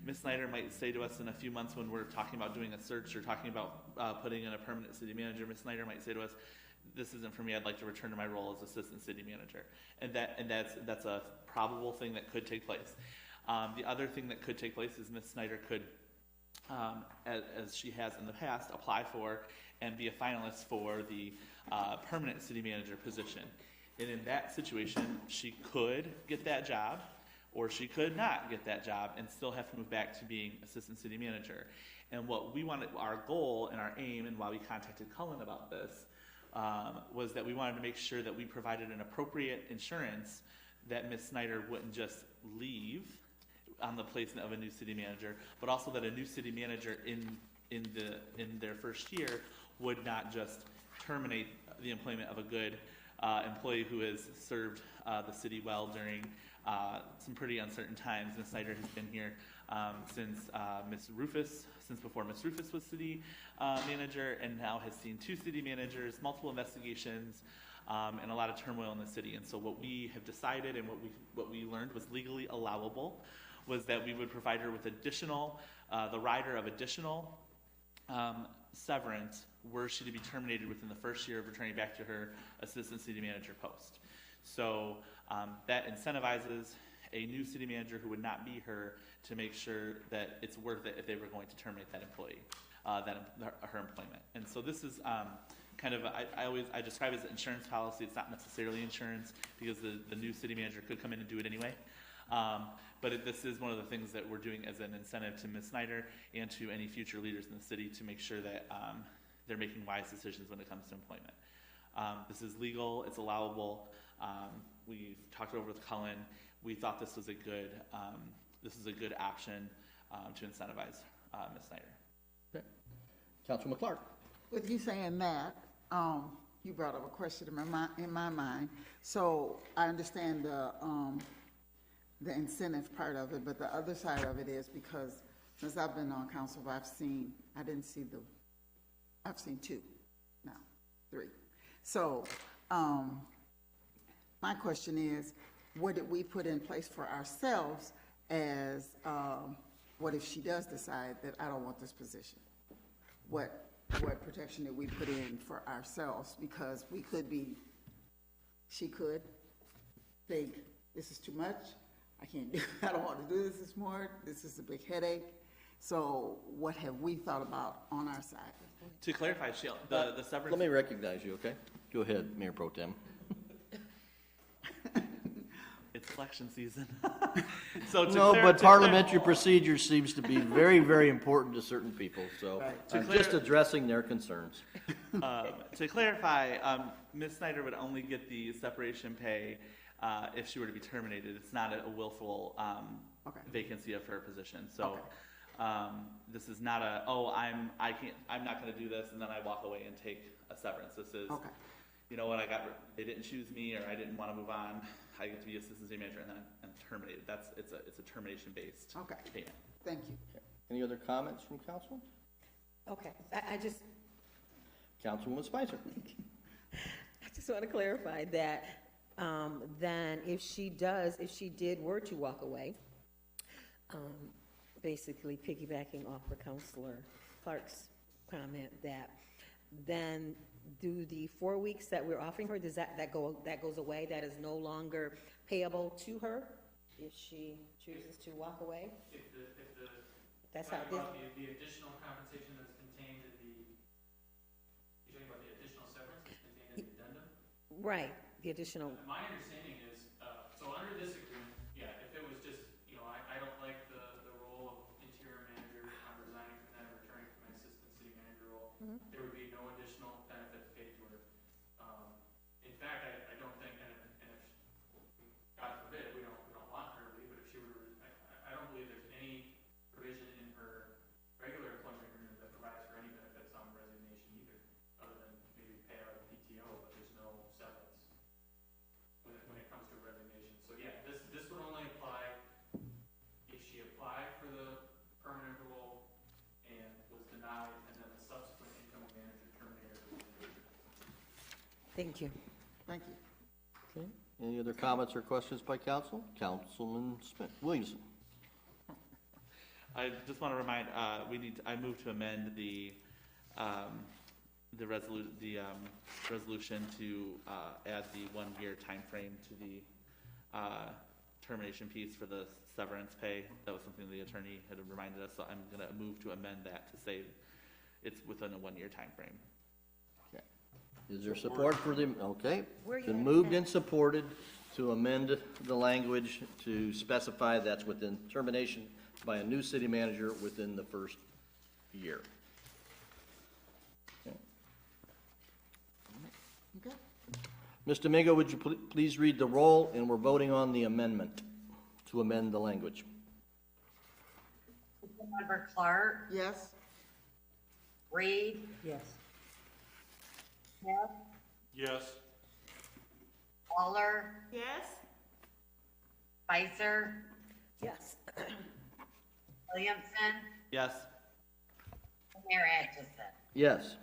[SPEAKER 4] Ms. Snyder might say to us in a few months when we're talking about doing a search or talking about putting in a permanent city manager, Ms. Snyder might say to us, this isn't for me, I'd like to return to my role as assistant city manager. And that's a probable thing that could take place. The other thing that could take place is Ms. Snyder could, as she has in the past, apply for and be a finalist for the permanent city manager position. And in that situation, she could get that job, or she could not get that job and still have to move back to being assistant city manager. And what we wanted, our goal and our aim, and why we contacted Cullen about this, was that we wanted to make sure that we provided an appropriate insurance that Ms. Snyder wouldn't just leave on the placement of a new city manager, but also that a new city manager in their first year would not just terminate the employment of a good employee who has served the city well during some pretty uncertain times. Ms. Snyder has been here since before Ms. Rufus was city manager, and now has seen 2 city managers, multiple investigations, and a lot of turmoil in the city. And so what we have decided, and what we learned was legally allowable, was that we would provide her with the rider of additional severance were she to be terminated within the first year of returning back to her assistant city manager post. So that incentivizes a new city manager who would not be her to make sure that it's worth it if they were going to terminate that employee, her employment. And so this is kind of, I describe it as an insurance policy. It's not necessarily insurance because the new city manager could come in and do it anyway. But this is one of the things that we're doing as an incentive to Ms. Snyder and to any future leaders in the city to make sure that they're making wise decisions when it comes to employment. This is legal, it's allowable. We've talked over with Cullen. We thought this was a good option to incentivize Ms. Snyder.
[SPEAKER 7] Okay. Councilman Clark.
[SPEAKER 3] With you saying that, you brought up a question in my mind. So I understand the incentive part of it, but the other side of it is because since I've been on council, I've seen two, now 3. So my question is, what did we put in place for ourselves as, what if she does decide that I don't want this position? What protection did we put in for ourselves? Because she could think, this is too much, I don't want to do this more, this is a big headache. So what have we thought about on our side?
[SPEAKER 4] To clarify, the severance...
[SPEAKER 7] Let me recognize you, okay? Go ahead, Mayor Pro Tem.
[SPEAKER 4] It's election season. So
[SPEAKER 7] but parliamentary procedure seems to be very, very important to certain people, so I'm just addressing their concerns.
[SPEAKER 4] To clarify, Ms. Snyder would only get the separation pay if she were to be terminated. It's not a willful vacancy of her position. So this is not I'm not going to do this, and then I walk away and take a severance. This is, you know what, they didn't choose me, or I didn't want to move on. I get to be assistant city manager, and then I'm terminated. It's a termination-based payment.
[SPEAKER 3] Thank you.
[SPEAKER 7] Okay. Any other comments from council?
[SPEAKER 2] Okay, I just
[SPEAKER 7] Councilwoman Spicer.
[SPEAKER 2] I just want to clarify that then if she were to walk away, basically piggybacking off of Councilor Clark's comment, that then do the 4 weeks that we're offering her, does that goes away? That is no longer payable to her if she chooses to walk away? That's how this.
[SPEAKER 8] The additional compensation that's contained in you're talking about the additional severance that's contained in the addendum?
[SPEAKER 2] Right, the additional.
[SPEAKER 8] My understanding is, so under this agreement, if it was just, I don't like the role of interior manager, I'm resigning from that and returning to my assistant city manager role, there would be no additional benefits paid to her. In fact, I don't think, and if, God forbid, we don't want her to leave, but if she were to, I don't believe there's any provision in her regular employment agreement that provides for any benefits on resignation either, other than maybe pay out of PTO, but there's no severance when it comes to resignation. So this would only apply if she applied for the permanent role and was denied, and then the subsequent incoming manager terminated her resignation.
[SPEAKER 2] Thank you.
[SPEAKER 3] Thank you.
[SPEAKER 7] Okay. Any other comments or questions by council? Councilman Williamson.
[SPEAKER 4] I just want to remind, I move to amend the resolution to add the 1-year time frame to the termination piece for the severance pay. That was something the attorney had reminded us, so I'm going to move to amend that to say it's within a 1-year time frame.
[SPEAKER 7] Okay. Is there support for the, okay.
[SPEAKER 2] Where you
[SPEAKER 7] Been
[SPEAKER 2] at?
[SPEAKER 7] moved and supported to amend the language to specify that's within termination by a new city manager within the first year. Okay.
[SPEAKER 3] Okay.
[SPEAKER 7] Ms. Domingo, would you please read the roll, and we're voting on the amendment to amend the language.
[SPEAKER 12] Member Clark,
[SPEAKER 3] Yes?
[SPEAKER 12] Reed,
[SPEAKER 10] Yes.
[SPEAKER 12] Smith,
[SPEAKER 9] Yes.
[SPEAKER 12] Waller,
[SPEAKER 11] Yes?
[SPEAKER 12] Spicer,
[SPEAKER 2] Yes.
[SPEAKER 12] Williamson,
[SPEAKER 4] Yes.
[SPEAKER 12] Mayor Atchison.
[SPEAKER 7] Yes.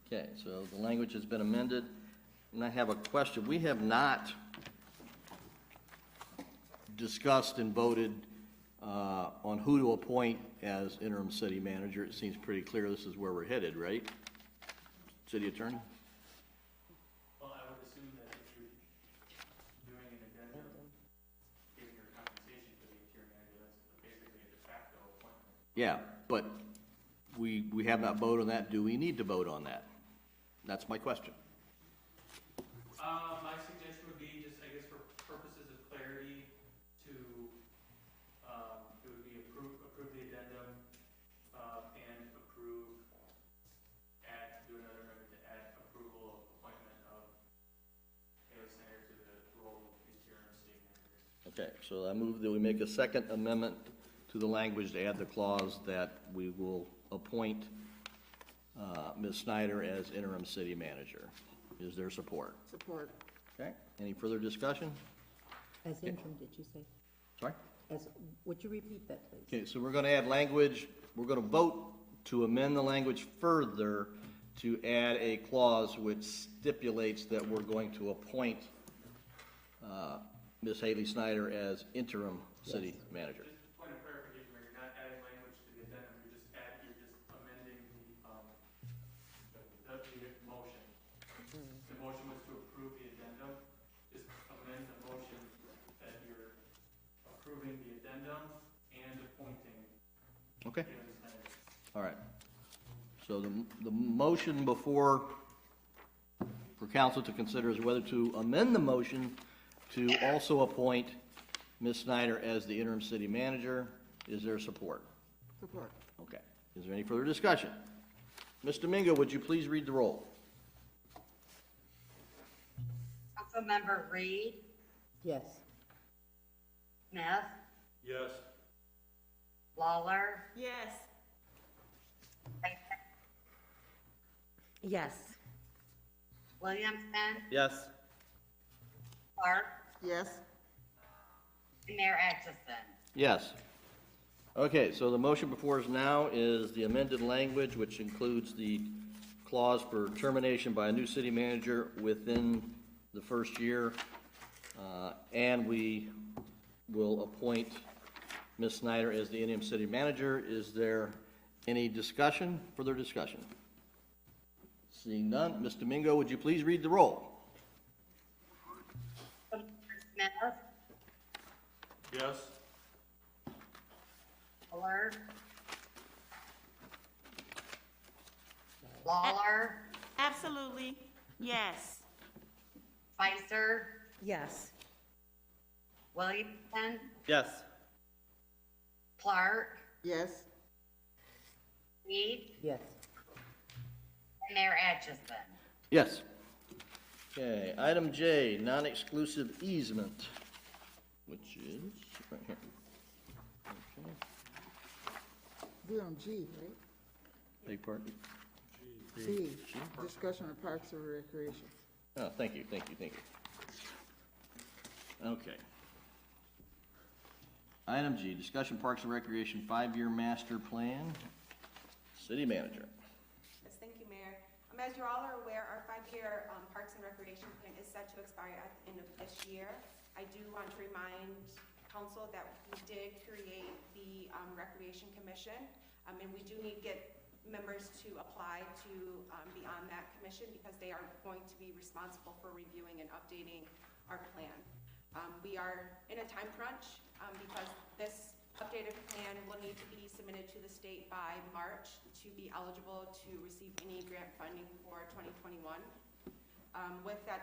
[SPEAKER 7] Okay, so the language has been amended, and I have a question. We have not discussed and voted on who to appoint as interim city manager. It seems pretty clear this is where we're headed, right? City attorney?
[SPEAKER 8] Well, I would assume that if you're doing an addendum, giving your
[SPEAKER 7] Yeah, but we have not voted on that. Do we need to vote on that? That's my question.
[SPEAKER 8] My suggestion would be just, I guess, for purposes of clarity, to, it would be approve the addendum, and do another amendment to add approval of appointment of Haley Snyder to the role of interim city manager.
[SPEAKER 7] Okay, so I move that we make a second amendment to the language to add the clause that we will appoint Ms. Snyder as interim city manager. Is there support?
[SPEAKER 3] Support.
[SPEAKER 7] Okay, any further discussion?
[SPEAKER 10] As interim, did you say?
[SPEAKER 7] Sorry?
[SPEAKER 10] Would you repeat that, please?
[SPEAKER 7] Okay, so we're going to add language, we're going to vote to amend the language further to add a clause which stipulates that we're going to appoint Ms. Haley Snyder as interim city manager.
[SPEAKER 8] Just point of clarification, Mayor, you're not adding language to the addendum, you're just amending the motion. The motion was to approve the addendum, just amend the motion that you're approving the addendum and appointing
[SPEAKER 7] Okay,
[SPEAKER 8] Haley Snyder.
[SPEAKER 7] all right. So the motion for council to consider is whether to amend the motion to also appoint Ms. Snyder as the interim city manager. Is there support?
[SPEAKER 3] Support.
[SPEAKER 7] Okay. Is there any further discussion? Ms. Domingo, would you please read the roll?
[SPEAKER 12] Councilmember Reed,
[SPEAKER 10] Yes.
[SPEAKER 12] Smith,
[SPEAKER 9] Yes.
[SPEAKER 12] Lawler,
[SPEAKER 11] Yes.
[SPEAKER 2] Yes.
[SPEAKER 12] Williamson,
[SPEAKER 4] Yes.
[SPEAKER 12] Clark,
[SPEAKER 3] Yes.
[SPEAKER 12] and Mayor Atchison.
[SPEAKER 7] Yes. Okay, so the motion before us now is the amended language, which includes the clause for termination by a new city manager within the first year. And we will appoint Ms. Snyder as the interim city manager. Is there any discussion, further discussion? Seeing none, Ms. Domingo, would you please read the roll?
[SPEAKER 12] Smith,
[SPEAKER 9] Yes.
[SPEAKER 12] Lawler,
[SPEAKER 11] Absolutely, yes.
[SPEAKER 12] Spicer,
[SPEAKER 2] Yes.
[SPEAKER 12] Williamson,
[SPEAKER 4] Yes.
[SPEAKER 12] Clark,
[SPEAKER 3] Yes.
[SPEAKER 12] Reed,
[SPEAKER 10] Yes.
[SPEAKER 12] and Mayor Atchison.
[SPEAKER 7] Yes. Okay, item J, non-exclusive easement, which is right here. Okay.
[SPEAKER 3] We're on G, right?
[SPEAKER 7] Big part.
[SPEAKER 3] C, discussion of parks and recreation.
[SPEAKER 7] Oh, thank you. Okay. Item G, discussion Parks and Recreation 5-year master plan. City manager.
[SPEAKER 5] Yes, thank you, Mayor. As you all are aware, our 5-year Parks and Recreation Plan is set to expire at the end of this year. I do want to remind council that we did create the Recreation Commission, and we do need to get members to apply to be on that commission because they are going to be responsible for reviewing and updating our plan. We are in a time crunch because this updated plan will need to be submitted to the state by March to be eligible to receive any grant funding for 2021. With that,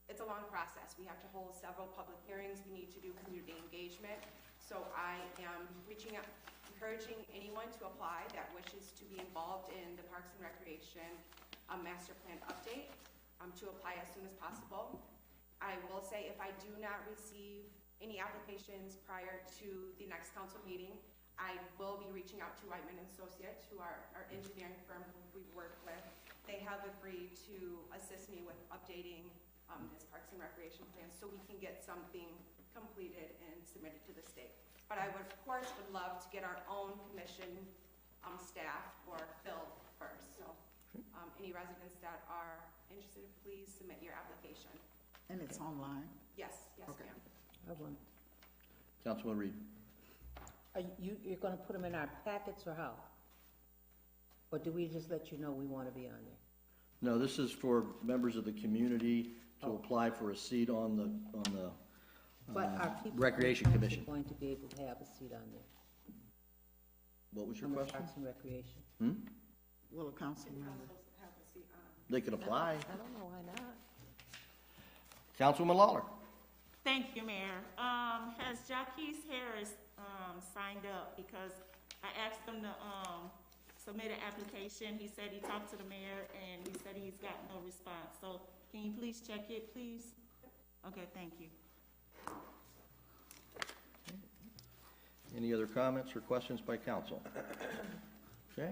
[SPEAKER 5] it's a long process. We have to hold several public hearings. We need to do community engagement. So I am reaching out, encouraging anyone to apply that wishes to be involved in the Parks and Recreation Master Plan update, to apply as soon as possible. I will say if I do not receive any applications prior to the next council meeting, I will be reaching out to Whiteman & Associates, who are our engineering firm who we've worked with. They have agreed to assist me with updating this Parks and Recreation Plan so we can get something completed and submitted to the state. But I would, of course, love to get our own commission staff or filled first. So any residents that are interested, please submit your application.
[SPEAKER 3] And it's online?
[SPEAKER 5] Yes,
[SPEAKER 3] Okay.
[SPEAKER 5] ma'am.
[SPEAKER 10] I want,
[SPEAKER 7] Councilman Reed.
[SPEAKER 10] you're gonna put them in our packets or how? Or do we just let you know we wanna be on there?
[SPEAKER 7] No, this is for members of the community to apply for a seat on the
[SPEAKER 10] But our people.
[SPEAKER 7] Recreation
[SPEAKER 10] are
[SPEAKER 7] Commission.
[SPEAKER 10] going to be able to have a seat on there.
[SPEAKER 7] What was your
[SPEAKER 10] on the
[SPEAKER 7] question?
[SPEAKER 10] Parks and Recreation.
[SPEAKER 3] Will a council member?
[SPEAKER 7] They can apply.
[SPEAKER 10] I don't know why not.
[SPEAKER 7] Councilwoman Lawler.
[SPEAKER 11] Thank you, Mayor. Has Jaquez Harris, signed up? Because I asked him to, submit an application. He said he talked to the mayor and he said he's got no response. So can you please check it, please? Okay, thank you.
[SPEAKER 7] Any other comments or questions by council? Okay.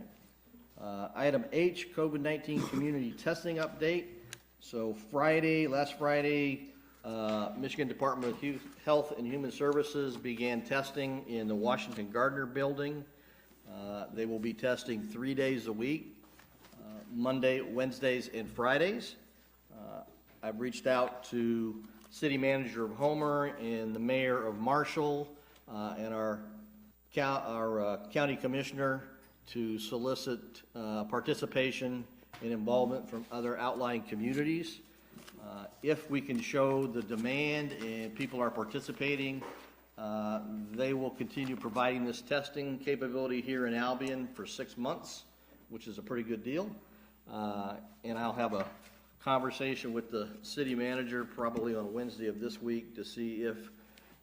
[SPEAKER 7] Item H, COVID-19 community testing update. So last Friday, Michigan Department of Health and Human Services began testing in the Washington Gardner building. They will be testing 3 days a week, Monday, Wednesdays, and Fridays. I've reached out to City Manager of Homer and the Mayor of Marshall and our County Commissioner to solicit participation and involvement from other outlying communities. If we can show the demand and people are participating, they will continue providing this testing capability here in Albion for 6 months, which is a pretty good deal. And I'll have a conversation with the city manager probably on Wednesday of this week to see if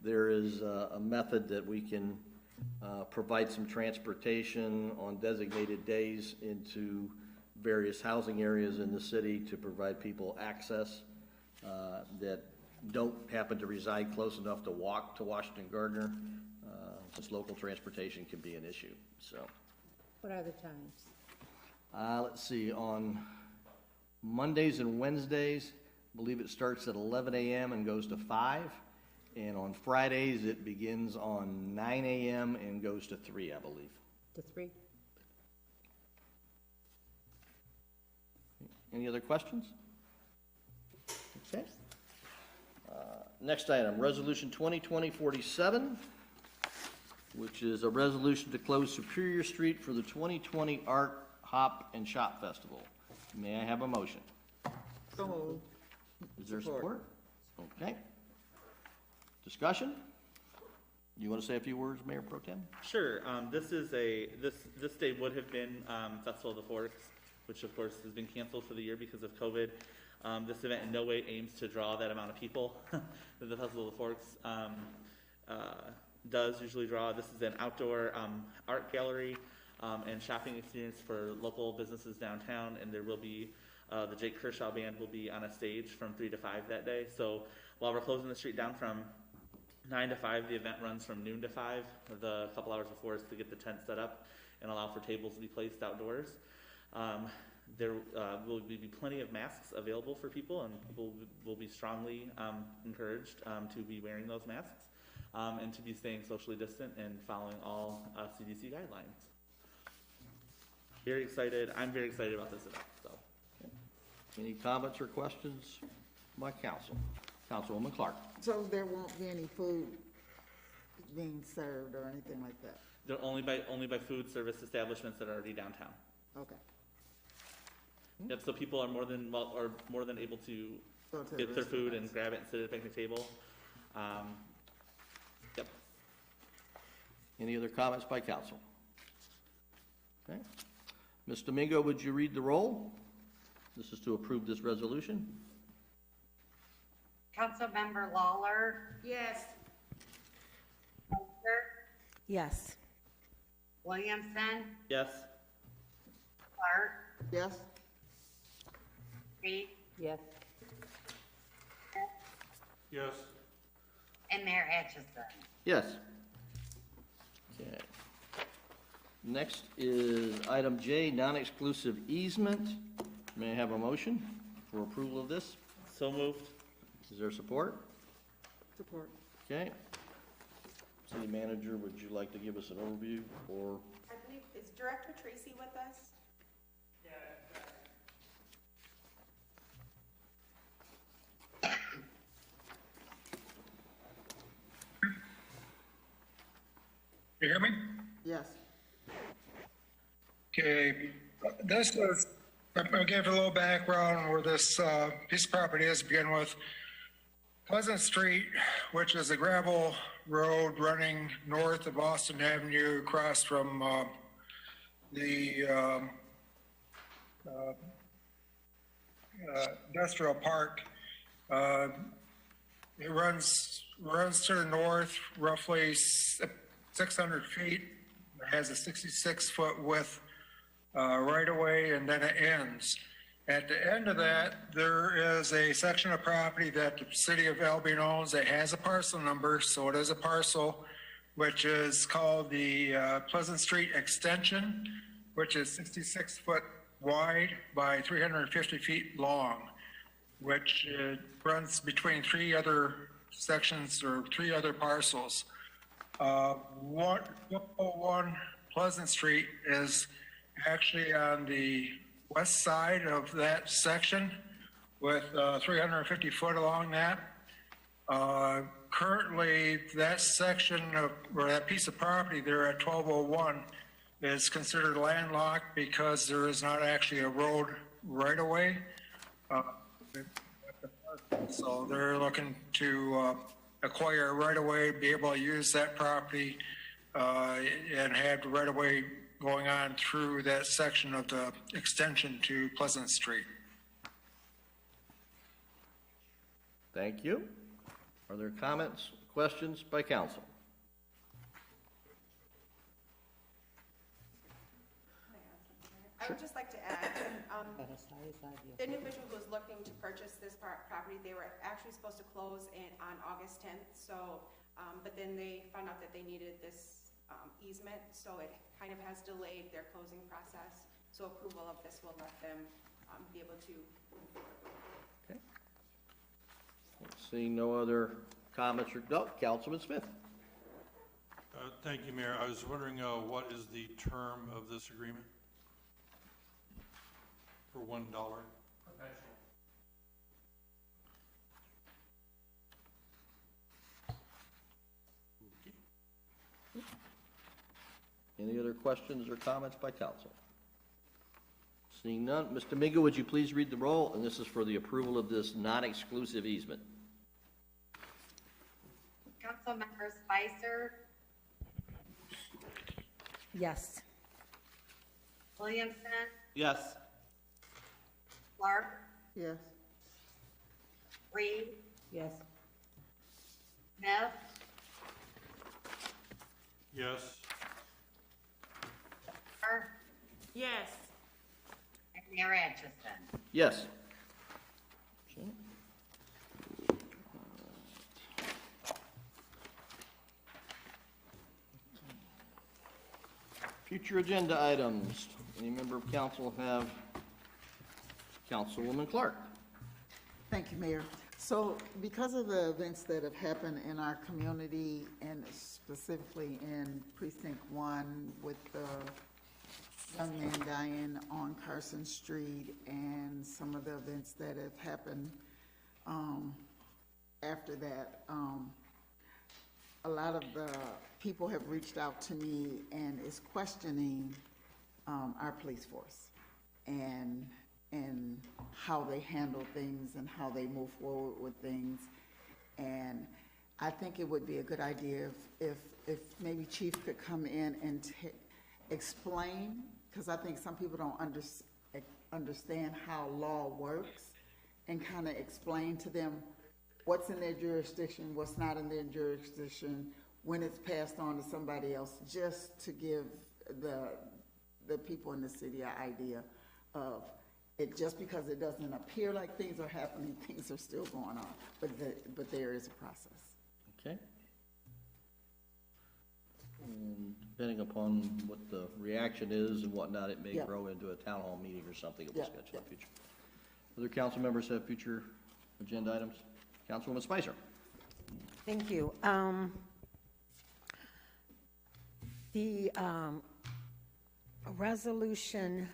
[SPEAKER 7] there is a method that we can provide some transportation on designated days into various housing areas in the city to provide people access that don't happen to reside close enough to walk to Washington Gardner, since local transportation can be an issue. So,
[SPEAKER 10] What are the times?
[SPEAKER 7] let's see, on Mondays and Wednesdays, I believe it starts at 11 a.m. and goes to 5. And on Fridays, it begins on 9 a.m. and goes to 3, I believe.
[SPEAKER 10] To 3?
[SPEAKER 7] Any other questions? Okay. Next item, Resolution 2020-47, which is a resolution to close Superior Street for the 2020 Art, Hop, and Shop Festival. May I have a motion?
[SPEAKER 3] So moved.
[SPEAKER 7] Is there support? Okay. Discussion? You want to say a few words, Mayor Pro Tem?
[SPEAKER 4] Sure. This day would have been Festival of the Forks, which of course has been canceled for the year because of COVID. This event in no way aims to draw that amount of people that the Festival of the Forks does usually draw. This is an outdoor art gallery and shopping experience for local businesses downtown, and there will be the Jake Kershaw Band will be on a stage from 3 to 5 that day. So while we're closing the street down from 9 to 5, the event runs from noon to 5. The couple hours before is to get the tent set up and allow for tables to be placed outdoors. There will be plenty of masks available for people, and people will be strongly encouraged to be wearing those masks and to be staying socially distant and following all CDC guidelines. Very excited. I'm very excited about this event. So,
[SPEAKER 7] Any comments or questions by council? Councilwoman Clark.
[SPEAKER 3] So there won't be any food being served or anything like that?
[SPEAKER 4] they're only by food service establishments that are already downtown.
[SPEAKER 3] Okay.
[SPEAKER 4] Yep, so people are more than able to
[SPEAKER 3] Go to
[SPEAKER 4] get
[SPEAKER 3] the
[SPEAKER 4] their food and
[SPEAKER 3] restaurants.
[SPEAKER 4] grab it and sit at a picnic table. Yep.
[SPEAKER 7] Any other comments by council? Okay. Ms. Domingo, would you read the roll? This is to approve this resolution.
[SPEAKER 12] Councilmember Lawler,
[SPEAKER 11] Yes.
[SPEAKER 12] Spencer,
[SPEAKER 2] Yes.
[SPEAKER 12] Williamson,
[SPEAKER 4] Yes.
[SPEAKER 12] Clark,
[SPEAKER 3] Yes?
[SPEAKER 12] Reed,
[SPEAKER 10] Yes.
[SPEAKER 9] Yes.
[SPEAKER 12] and Mayor Atchison.
[SPEAKER 7] Yes. Okay. Next is item J, non-exclusive easement. May I have a motion for approval of this?
[SPEAKER 4] So moved.
[SPEAKER 7] Is there support?
[SPEAKER 3] Support.
[SPEAKER 7] Okay. City manager, would you like to give us an overview or?
[SPEAKER 5] I believe, is Director Tracy with us?
[SPEAKER 13] You hear me?
[SPEAKER 3] Yes.
[SPEAKER 13] Okay, this is, I'll give a little background where this piece of property is to begin with. Pleasant Street, which is a gravel road running north of Austin Avenue across from the industrial park. It runs to the north, roughly 600 feet. It has a 66-foot width right away, and then it ends. At the end of that, there is a section of property that the city of Albion owns that has a parcel number, so it is a parcel, which is called the Pleasant Street Extension, which is 66 foot wide by 350 feet long, which runs between three other sections or three other parcels. 101 Pleasant Street is actually on the west side of that section with 350 foot along that. Currently, that section of, or that piece of property there at 1201 is considered landlocked because there is not actually a road right away. So they're looking to acquire a right away, be able to use that property and have the right away going on through that section of the extension to Pleasant Street.
[SPEAKER 7] Thank you. Are there comments, questions by council?
[SPEAKER 5] I would just like to add, the individual who was looking to purchase this property, they were actually supposed to close on August 10th, so, but then they found out that they needed this easement, so it kind of has delayed their closing process. So approval of this will let them be able to move forward.
[SPEAKER 7] Okay. Seeing no other comments or, no, Councilman Smith.
[SPEAKER 9] Thank you, Mayor. I was wondering what is the term of this agreement? For $1.
[SPEAKER 8] Perpetual.
[SPEAKER 7] Any other questions or comments by council? Seeing none, Mr. Mingo, would you please read the roll? And this is for the approval of this non-exclusive easement.
[SPEAKER 12] Councilmember Spicer,
[SPEAKER 2] Yes.
[SPEAKER 12] Williamson,
[SPEAKER 4] Yes.
[SPEAKER 12] Clark,
[SPEAKER 3] Yes.
[SPEAKER 12] Reed,
[SPEAKER 10] Yes.
[SPEAKER 12] Smith,
[SPEAKER 9] Yes.
[SPEAKER 12] Carr,
[SPEAKER 11] Yes.
[SPEAKER 12] and Mayor Atchison.
[SPEAKER 7] Yes. Okay. Future agenda items. Any member of council have? Councilwoman Clark.
[SPEAKER 3] Thank you, Mayor. So because of the events that have happened in our community and specifically in Precinct 1 with the young man dying on Carson Street and some of the events that have happened after that, a lot of the people have reached out to me and is questioning our police force and how they handle things and how they move forward with things. And I think it would be a good idea if maybe Chief could come in and explain, because I think some people don't understand how law works, and kind of explain to them what's in their jurisdiction, what's not in their jurisdiction, when it's passed on to somebody else, just to give the people in the city an idea of it. Just because it doesn't appear like things are happening, things are still going on, but there is a process.
[SPEAKER 7] Okay. And depending upon what the reaction is and whatnot, it may
[SPEAKER 3] Yeah.
[SPEAKER 7] grow into a town hall meeting or something that we'll
[SPEAKER 3] Yeah,
[SPEAKER 7] schedule
[SPEAKER 3] yeah.
[SPEAKER 7] in the future. Other council members have future agenda items? Councilwoman Spicer.
[SPEAKER 2] Thank you. The resolution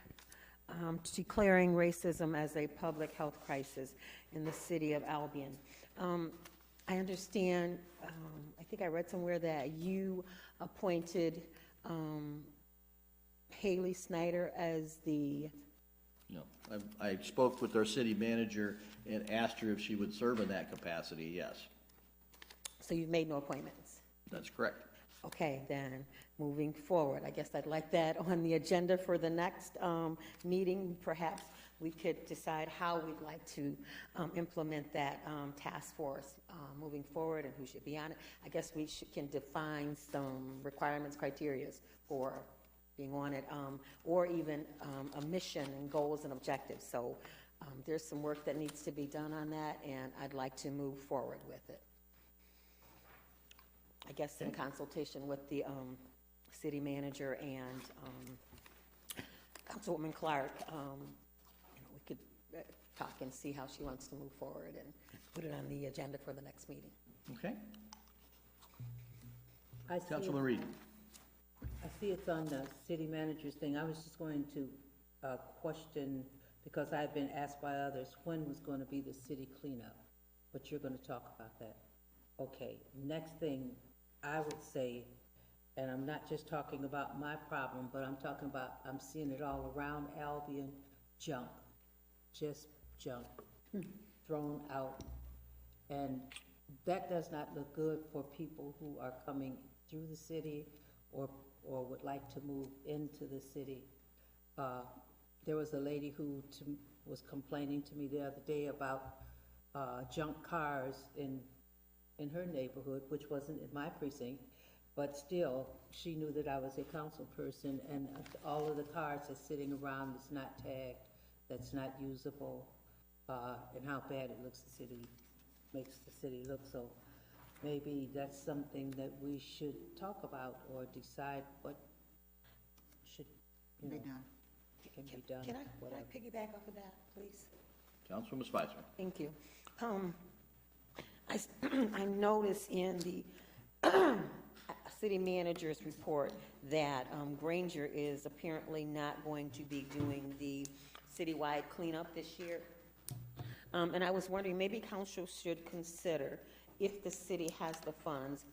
[SPEAKER 2] declaring racism as a public health crisis in the city of Albion. I understand, I think I read somewhere that you appointed Haley Snyder as the...
[SPEAKER 7] No, I spoke with our city manager and asked her if she would serve in that capacity, yes.
[SPEAKER 2] So you've made no appointments?
[SPEAKER 7] That's correct.
[SPEAKER 2] Okay, then, moving forward, I guess I'd like that on the agenda for the next meeting. Perhaps we could decide how we'd like to implement that task force moving forward and who should be on it. I guess we can define some requirements, criterias for being on it, or even a mission and goals and objectives. So there's some work that needs to be done on that, and I'd like to move forward with it. I guess in consultation with the city manager and Councilwoman Clark, we could talk and see how she wants to move forward and put it on the agenda for the next meeting.
[SPEAKER 7] Okay.
[SPEAKER 10] I see
[SPEAKER 7] Councilman Reed.
[SPEAKER 10] I see it's on the city manager's thing. I was just going to question, because I've been asked by others, when was going to be the city cleanup? But you're going to talk about that. Okay, next thing I would say, and I'm not just talking about my problem, but I'm talking about, I'm seeing it all around Albion, junk, just junk, thrown out. And that does not look good for people who are coming through the city or would like to move into the city. There was a lady who was complaining to me the other day about junk cars in her neighborhood, which wasn't in my precinct, but still, she knew that I was a council person, and all of the cars that's sitting around that's not tagged, that's not usable, and how bad it makes the city look. So maybe that's something that we should talk about or decide what should,
[SPEAKER 3] Be done.
[SPEAKER 10] can be done.
[SPEAKER 2] Can I
[SPEAKER 10] whatever.
[SPEAKER 2] piggyback off of that, please?
[SPEAKER 7] Councilwoman Spicer.
[SPEAKER 2] Thank you. I noticed in the city manager's report that Granger is apparently not going to be doing the citywide cleanup this year. And I was wondering, maybe council should consider, if the city has the funds,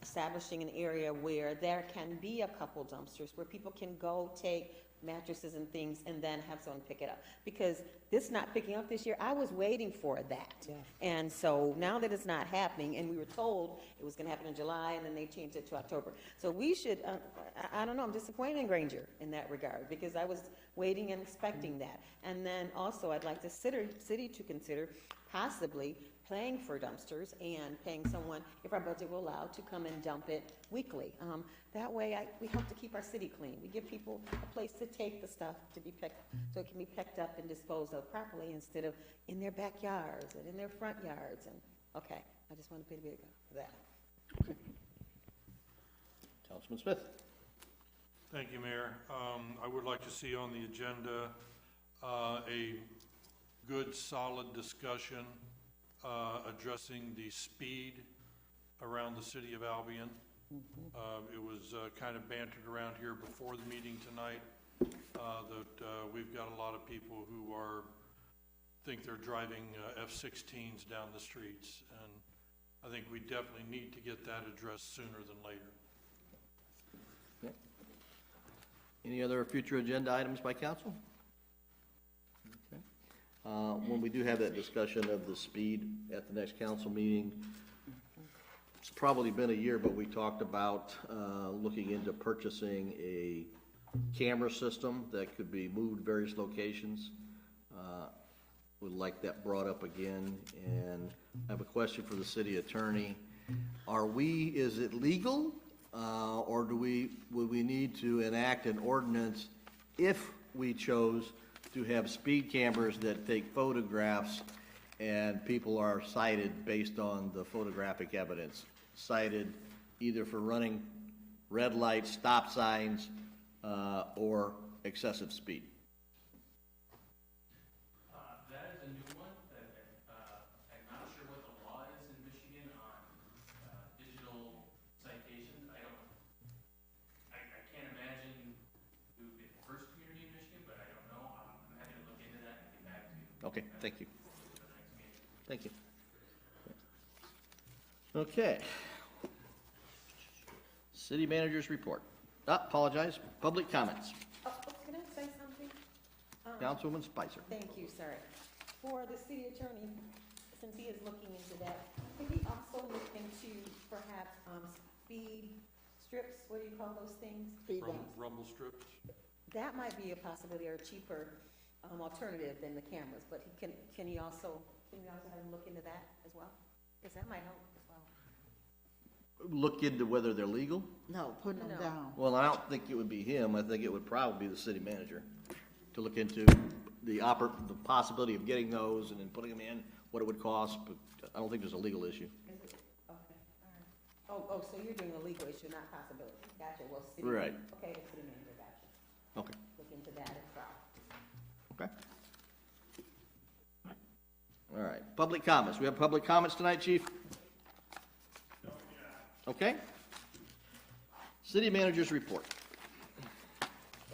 [SPEAKER 2] establishing an area where there can be a couple dumpsters where people can go take mattresses and things and then have someone pick it up. Because this not picking up this year, I was waiting for that.
[SPEAKER 10] Yeah.
[SPEAKER 2] And so now that it's not happening, and we were told it was gonna happen in July, and then they changed it to October. So we should, I don't know, I'm disappointed in Granger in that regard, because I was waiting and expecting that. And then also, I'd like the city to consider possibly paying for dumpsters and paying someone, if our budget will allow, to come and dump it weekly. That way, we help to keep our city clean. We give people a place to take the stuff to be picked, so it can be picked up and disposed of properly instead of in their backyards and in their front yards. And okay, I just want to pay the big for that.
[SPEAKER 7] Okay. Councilman Smith.
[SPEAKER 9] Thank you, Mayor. I would like to see on the agenda a good, solid discussion addressing the speed around the city of Albion. It was kind of bantered around here before the meeting tonight that we've got a lot of people who think they're driving F-16s down the streets, and I think we definitely need to get that addressed sooner than later.
[SPEAKER 7] Okay. Any other future agenda items by council? Okay. When we do have that discussion of the speed at the next council meeting, it's probably been a year, but we talked about looking into purchasing a camera system that could be moved various locations. Would like that brought up again, and I have a question for the city attorney. Is it legal, or would we need to enact an ordinance if we chose to have speed cameras that take photographs and people are cited based on the photographic evidence, cited either for running red lights, stop signs, or excessive speed?
[SPEAKER 8] That is a new one. I'm not sure what the law is in Michigan on digital citations. I can't imagine we would be the first community in Michigan, but I don't know. I'm happy to look into that and get back to you.
[SPEAKER 7] Okay, thank you.
[SPEAKER 8] For the next meeting.
[SPEAKER 7] Thank you. Okay. City manager's report. Apologize, public comments.
[SPEAKER 2] Oh, can I say something?
[SPEAKER 7] Councilwoman Spicer.
[SPEAKER 2] Thank you, sir. For the city attorney, since he is looking into that, could he also look into perhaps speed strips, what do you call those things?
[SPEAKER 3] Speed bumps.
[SPEAKER 9] Rumble strips.
[SPEAKER 2] That might be a possibility or a cheaper alternative than the cameras, but can you also have him look into that as well? Because that might help as well.
[SPEAKER 7] Look into whether they're legal?
[SPEAKER 3] No, putting them
[SPEAKER 2] No.
[SPEAKER 3] down.
[SPEAKER 7] Well, I don't think it would be him. I think it would probably be the city manager to look into the possibility of getting those and then putting them in, what it would cost, but I don't think there's a legal issue.
[SPEAKER 2] Is it? Okay, all right. Oh, so you're doing a legal issue, not possibility. Gotcha, well, city.
[SPEAKER 7] Right.
[SPEAKER 2] Okay, the city manager, gotcha.
[SPEAKER 7] Okay,
[SPEAKER 2] Look into that as well.
[SPEAKER 7] okay. All right, public comments. We have public comments tonight, chief? Okay. City manager's report.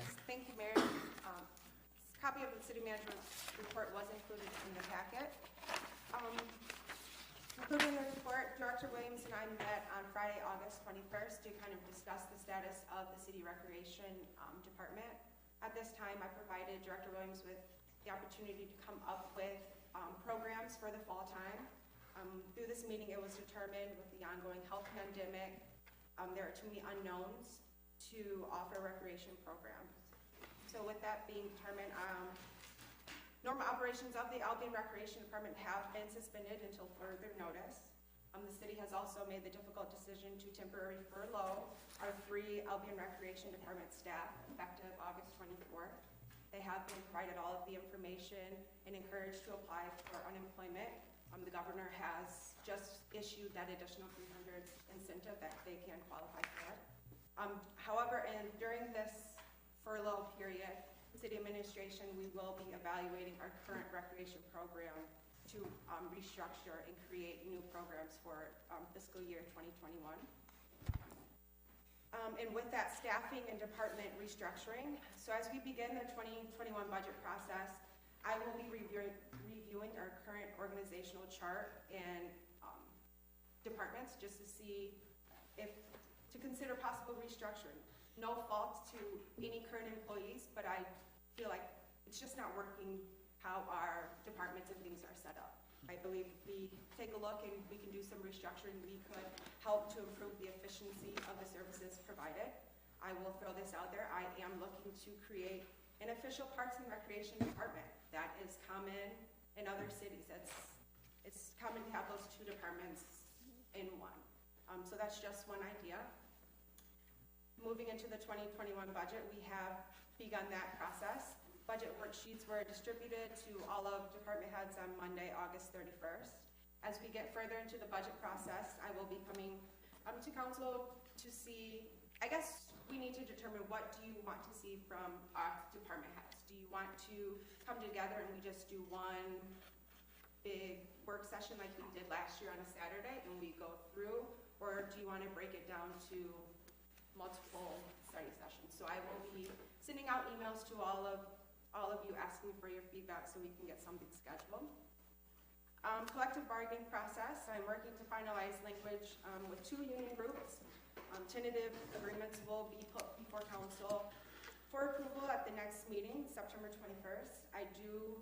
[SPEAKER 5] Yes, thank you, Mayor. A copy of the city manager's report was included in the packet. Included in the report, Director Williams and I met on Friday, August 21st to kind of discuss the status of the city recreation department. At this time, I provided Director Williams with the opportunity to come up with programs for the fall time. Through this meeting, it was determined with the ongoing health pandemic, there are too many unknowns to offer recreation programs. So with that being determined, normal operations of the Albion Recreation Department have been suspended until further notice. The city has also made the difficult decision to temporarily furlough our 3 Albion Recreation Department staff effective August 24th. They have been provided all of the information and encouraged to apply for unemployment. The governor has just issued that additional $300 incentive that they can qualify for. However, during this furlough period, city administration, we will be evaluating our current recreation program to restructure and create new programs for fiscal year 2021. And with that staffing and department restructuring, so as we begin the 2021 budget process, I will be reviewing our current organizational chart and departments just to see to consider possible restructuring. No fault to any current employees, but I feel like it's just not working how our departments and things are set up. I believe if we take a look and we can do some restructuring, we could help to improve the efficiency of the services provided. I will throw this out there. I am looking to create an official Parks and Recreation department. That is common in other cities. It's common to have those 2 departments in one. So that's just one idea. Moving into the 2021 budget, we have begun that process. Budget worksheets were distributed to all of department heads on Monday, August 31st. As we get further into the budget process, I will be coming to council to see, I guess we need to determine what do you want to see from our department heads. Do you want to come together and we just do one big work session like we did last year on a Saturday and we go through, or do you want to break it down to multiple study sessions? So I will be sending out emails to all of you asking for your feedback so we can get something scheduled. Collective bargaining process, I'm working to finalize language with 2 union groups. Tentative agreements will be put before council for approval at the next meeting, September 21st. I do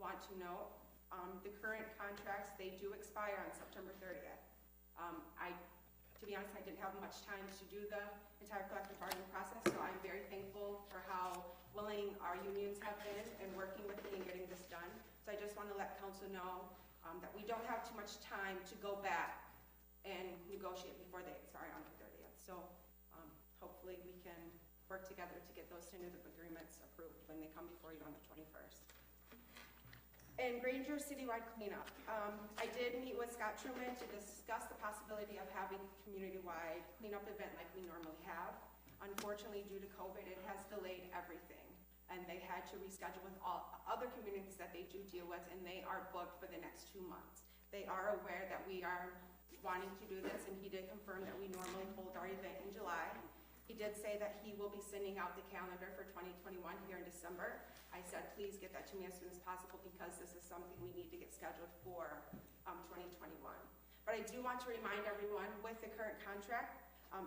[SPEAKER 5] want to note the current contracts, they do expire on September 30th. To be honest, I didn't have much time to do the entire collective bargaining process, so I'm very thankful for how willing our unions have been in working with me and getting this done. So I just want to let council know that we don't have too much time to go back and negotiate before they expire on the 30th. So hopefully we can work together to get those tentative agreements approved when they come before you on the 21st. And Granger citywide cleanup. I did meet with Scott Truman to discuss the possibility of having a community-wide cleanup event like we normally have. Unfortunately, due to COVID, it has delayed everything. And they had to reschedule with all other communities that they do deal with, and they are booked for the next 2 months. They are aware that we are wanting to do this, and he did confirm that we normally hold our event in July. He did say that he will be sending out the calendar for 2021 here in December. I said, please get that to me as soon as possible because this is something we need to get scheduled for 2021. But I do want to remind everyone with the current contract,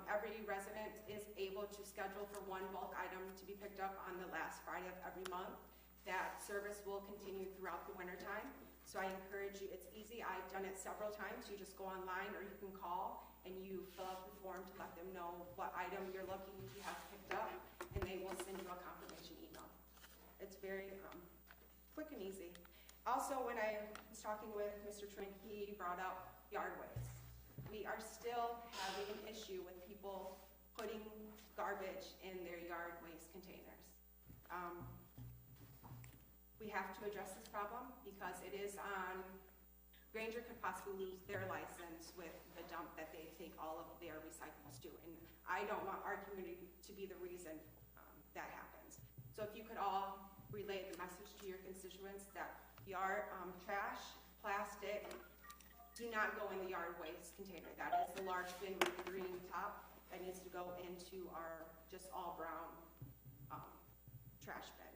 [SPEAKER 5] every resident is able to schedule for one bulk item to be picked up on the last Friday of every month. That service will continue throughout the wintertime. So I encourage you, it's easy. I've done it several times. You just go online or you can call and you fill out the form to let them know what item you're looking to have picked up, and they will send you a confirmation email. It's very quick and easy. Also, when I was talking with Mr. Trent, he brought up yard waste. We are still having an issue with people putting garbage in their yard waste containers. We have to address this problem because it is on, Granger could possibly lose their license with the dump that they take all of their recyclables to. And I don't want our community to be the reason that happens. So if you could all relay the message to your constituents that yard trash, plastic, do not go in the yard waste container. That is the large bin with the green top that needs to go into our just all brown trash bin.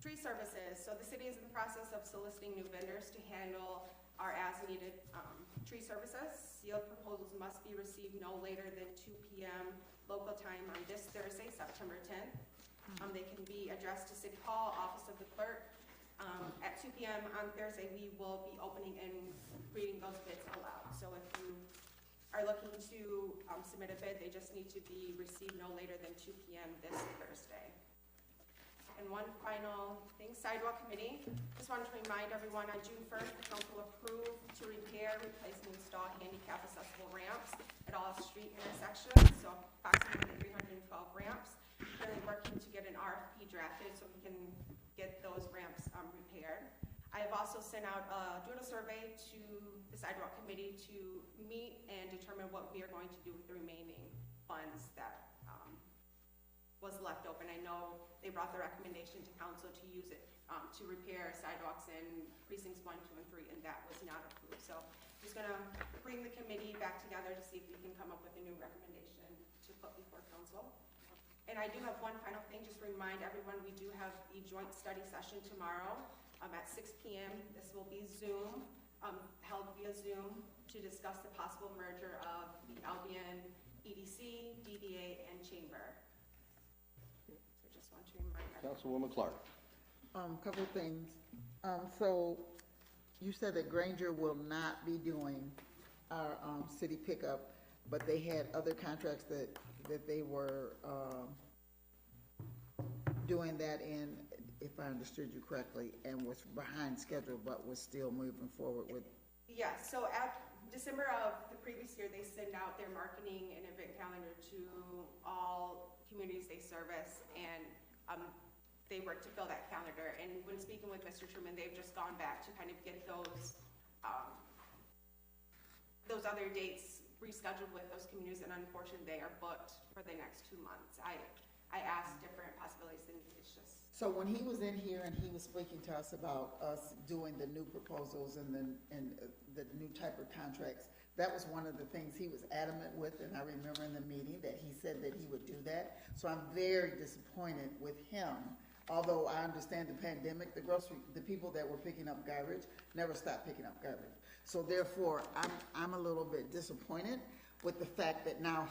[SPEAKER 5] Tree services. So the city is in the process of soliciting new vendors to handle our as-needed tree services. Sealed proposals must be received no later than 2 p.m. local time on this Thursday, September 10th. They can be addressed to City Hall, Office of the Clerk. At 2 p.m. on Thursday, we will be opening and reading those bids aloud. So if you are looking to submit a bid, they just need to be received no later than 2 p.m. this Thursday. And one final thing, sidewalk committee. Just wanted to remind everyone on June 1st, the council approved to repair, replace, and install handicap accessible ramps at all street intersections, so approximately 312 ramps. Currently working to get an RFP drafted so we can get those ramps repaired. I have also sent out a doodle survey to the sidewalk committee to meet and determine what we are going to do with the remaining funds that was left open. I know they brought the recommendation to council to use it to repair sidewalks in precincts 1, 2, and 3, and that was not approved. So I'm just gonna bring the committee back together to see if we can come up with a new recommendation to put before council. And I do have one final thing, just to remind everyone, we do have the joint study session tomorrow at 6 p.m. This will be Zoom, held via Zoom, to discuss the possible merger of the Albion EDC, DDA, and Chamber.
[SPEAKER 7] Councilwoman Clark.
[SPEAKER 3] Couple of things. So you said that Granger will not be doing our city pickup, but they had other contracts that they were doing that in, if I understood you correctly, and was behind schedule, but was still moving forward with.
[SPEAKER 5] Yeah, so at December of the previous year, they send out their marketing and event calendar to all communities they service, and they work to fill that calendar. And when speaking with Mr. Truman, they've just gone back to kind of get those other dates rescheduled with those communities, and unfortunately, they are booked for the next 2 months. I asked different possibilities, and it's just.
[SPEAKER 3] So when he was in here and he was speaking to us about us doing the new proposals and the new type of contracts, that was one of the things he was adamant with, and I remember in the meeting that he said that he would do that. So I'm very disappointed with him. Although I understand the pandemic, the people that were picking up garbage never stopped picking up garbage. So therefore, I'm a little bit disappointed with the fact that now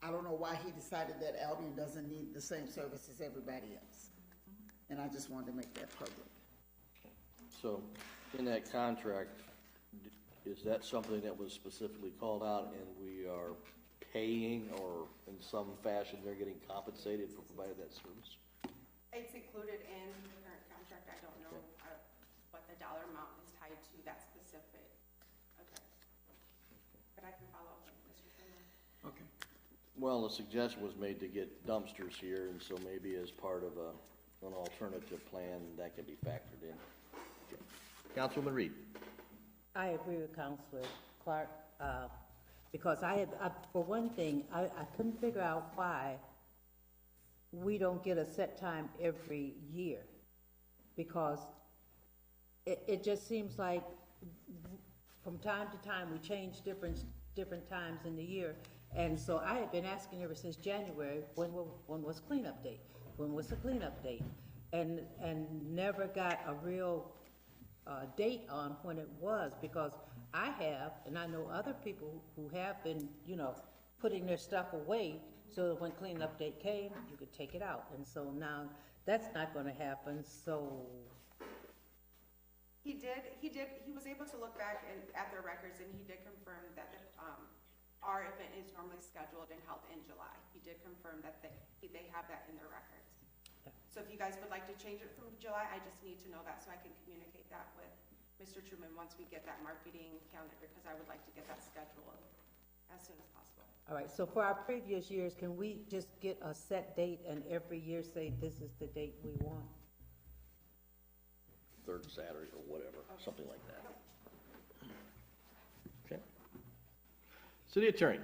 [SPEAKER 3] I don't know why he decided that Albion doesn't need the same service as everybody else. And I just wanted to make that public.
[SPEAKER 7] So in that contract, is that something that was specifically called out and we are paying, or in some fashion they're getting compensated for providing that service?
[SPEAKER 5] It's included in the current contract. I don't know what the dollar amount is tied to that specific. Okay. But I can follow up with Mr. Truman.
[SPEAKER 3] Okay.
[SPEAKER 7] Well, the suggestion was made to get dumpsters here, and so maybe as part of an alternative plan, that can be factored in. Councilwoman Reed.
[SPEAKER 10] I agree with Councilor Clark, because for one thing, I couldn't figure out why we don't get a set time every year, because it just seems like from time to time we change different times in the year. And so I had been asking ever since January, when was cleanup date? When was the cleanup date? And never got a real date on when it was, because I have, and I know other people who have been, putting their stuff away so that when cleanup date came, you could take it out. And so now that's not going to happen. So
[SPEAKER 5] He was able to look back at their records, and he did confirm that, our event is normally scheduled and held in July. He did confirm that they have that in their records. So if you guys would like to change it from July, I just need to know that so I can communicate that with Mr. Truman once we get that marketing calendar, because I would like to get that scheduled as soon as possible.
[SPEAKER 10] All right, so for our previous years, can we just get a set date and every year say this is the date we want?
[SPEAKER 7] Third Saturday or whatever, something like that. Okay. City Attorney.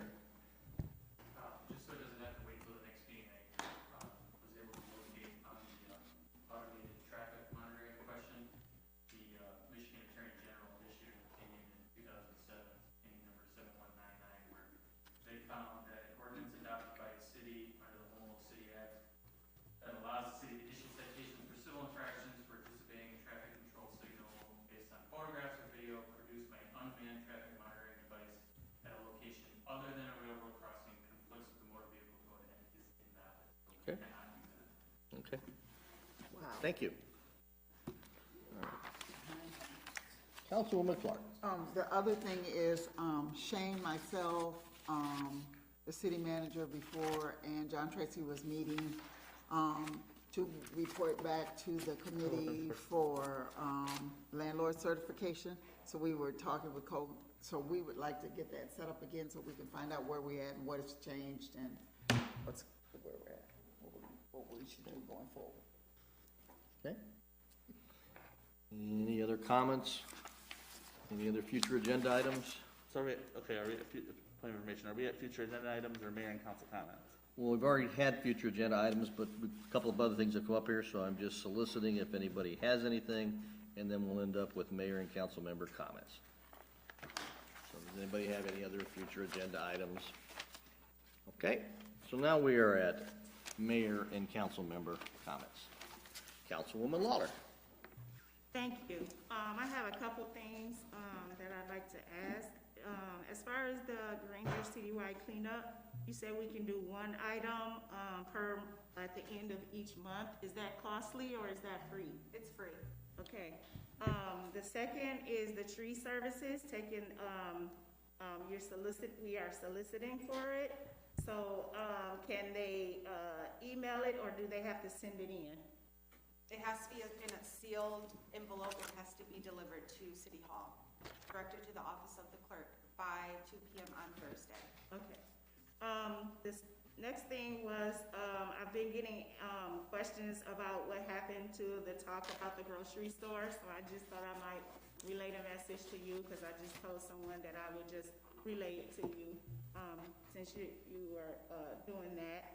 [SPEAKER 8] Just so it doesn't have to wait till the next meeting, I was able to locate on the automated traffic monitoring question. The Michigan Attorney General issued an opinion in 2007, opinion number 7199, where they found that an ordinance adopted by a city under the Home Rule City Act that allows the city to issue citations for civil infractions for disobeying a traffic control signal based on photographs or video produced by an unmanned traffic monitoring device at a location other than a railroad crossing conflicts with the motor vehicle code and is invalid. So we
[SPEAKER 7] Okay.
[SPEAKER 8] cannot do that.
[SPEAKER 7] Okay. Thank you. Councilwoman Clark.
[SPEAKER 3] The other thing is, Shane, myself, the city manager before, and John Tracy was meeting, to report back to the committee for, landlord certification. So we were talking with code, so we would like to get that set up again so we can find out where we're at and what has changed and where we're at, what we should do going forward.
[SPEAKER 7] Okay. Any other comments? Any other future agenda items?
[SPEAKER 4] So are we at, point of information, are we at future agenda items or mayor and council comments?
[SPEAKER 7] Well, we've already had future agenda items, but a couple of other things have come up here, so I'm just soliciting if anybody has anything, and then we'll end up with mayor and council member comments. So does anybody have any other future agenda items? Okay, so now we are at mayor and council member comments. Councilwoman Lawler.
[SPEAKER 11] Thank you. I have a couple things that I'd like to ask. As far as the Granger citywide cleanup, you said we can do one item at the end of each month. Is that costly or is that free?
[SPEAKER 5] It's free.
[SPEAKER 11] Okay. The second is the tree services, we are soliciting for it. So can they email it or do they have to send it in?
[SPEAKER 5] It has to be in a sealed envelope. It has to be delivered to City Hall, directed to the office of the clerk by 2 p.m. on Thursday.
[SPEAKER 11] Okay. This next thing was, I've been getting questions about what happened to the talk about the grocery store, so I just thought I might relay a message to you, because I just told someone that I would just relay it to you, since you are doing that.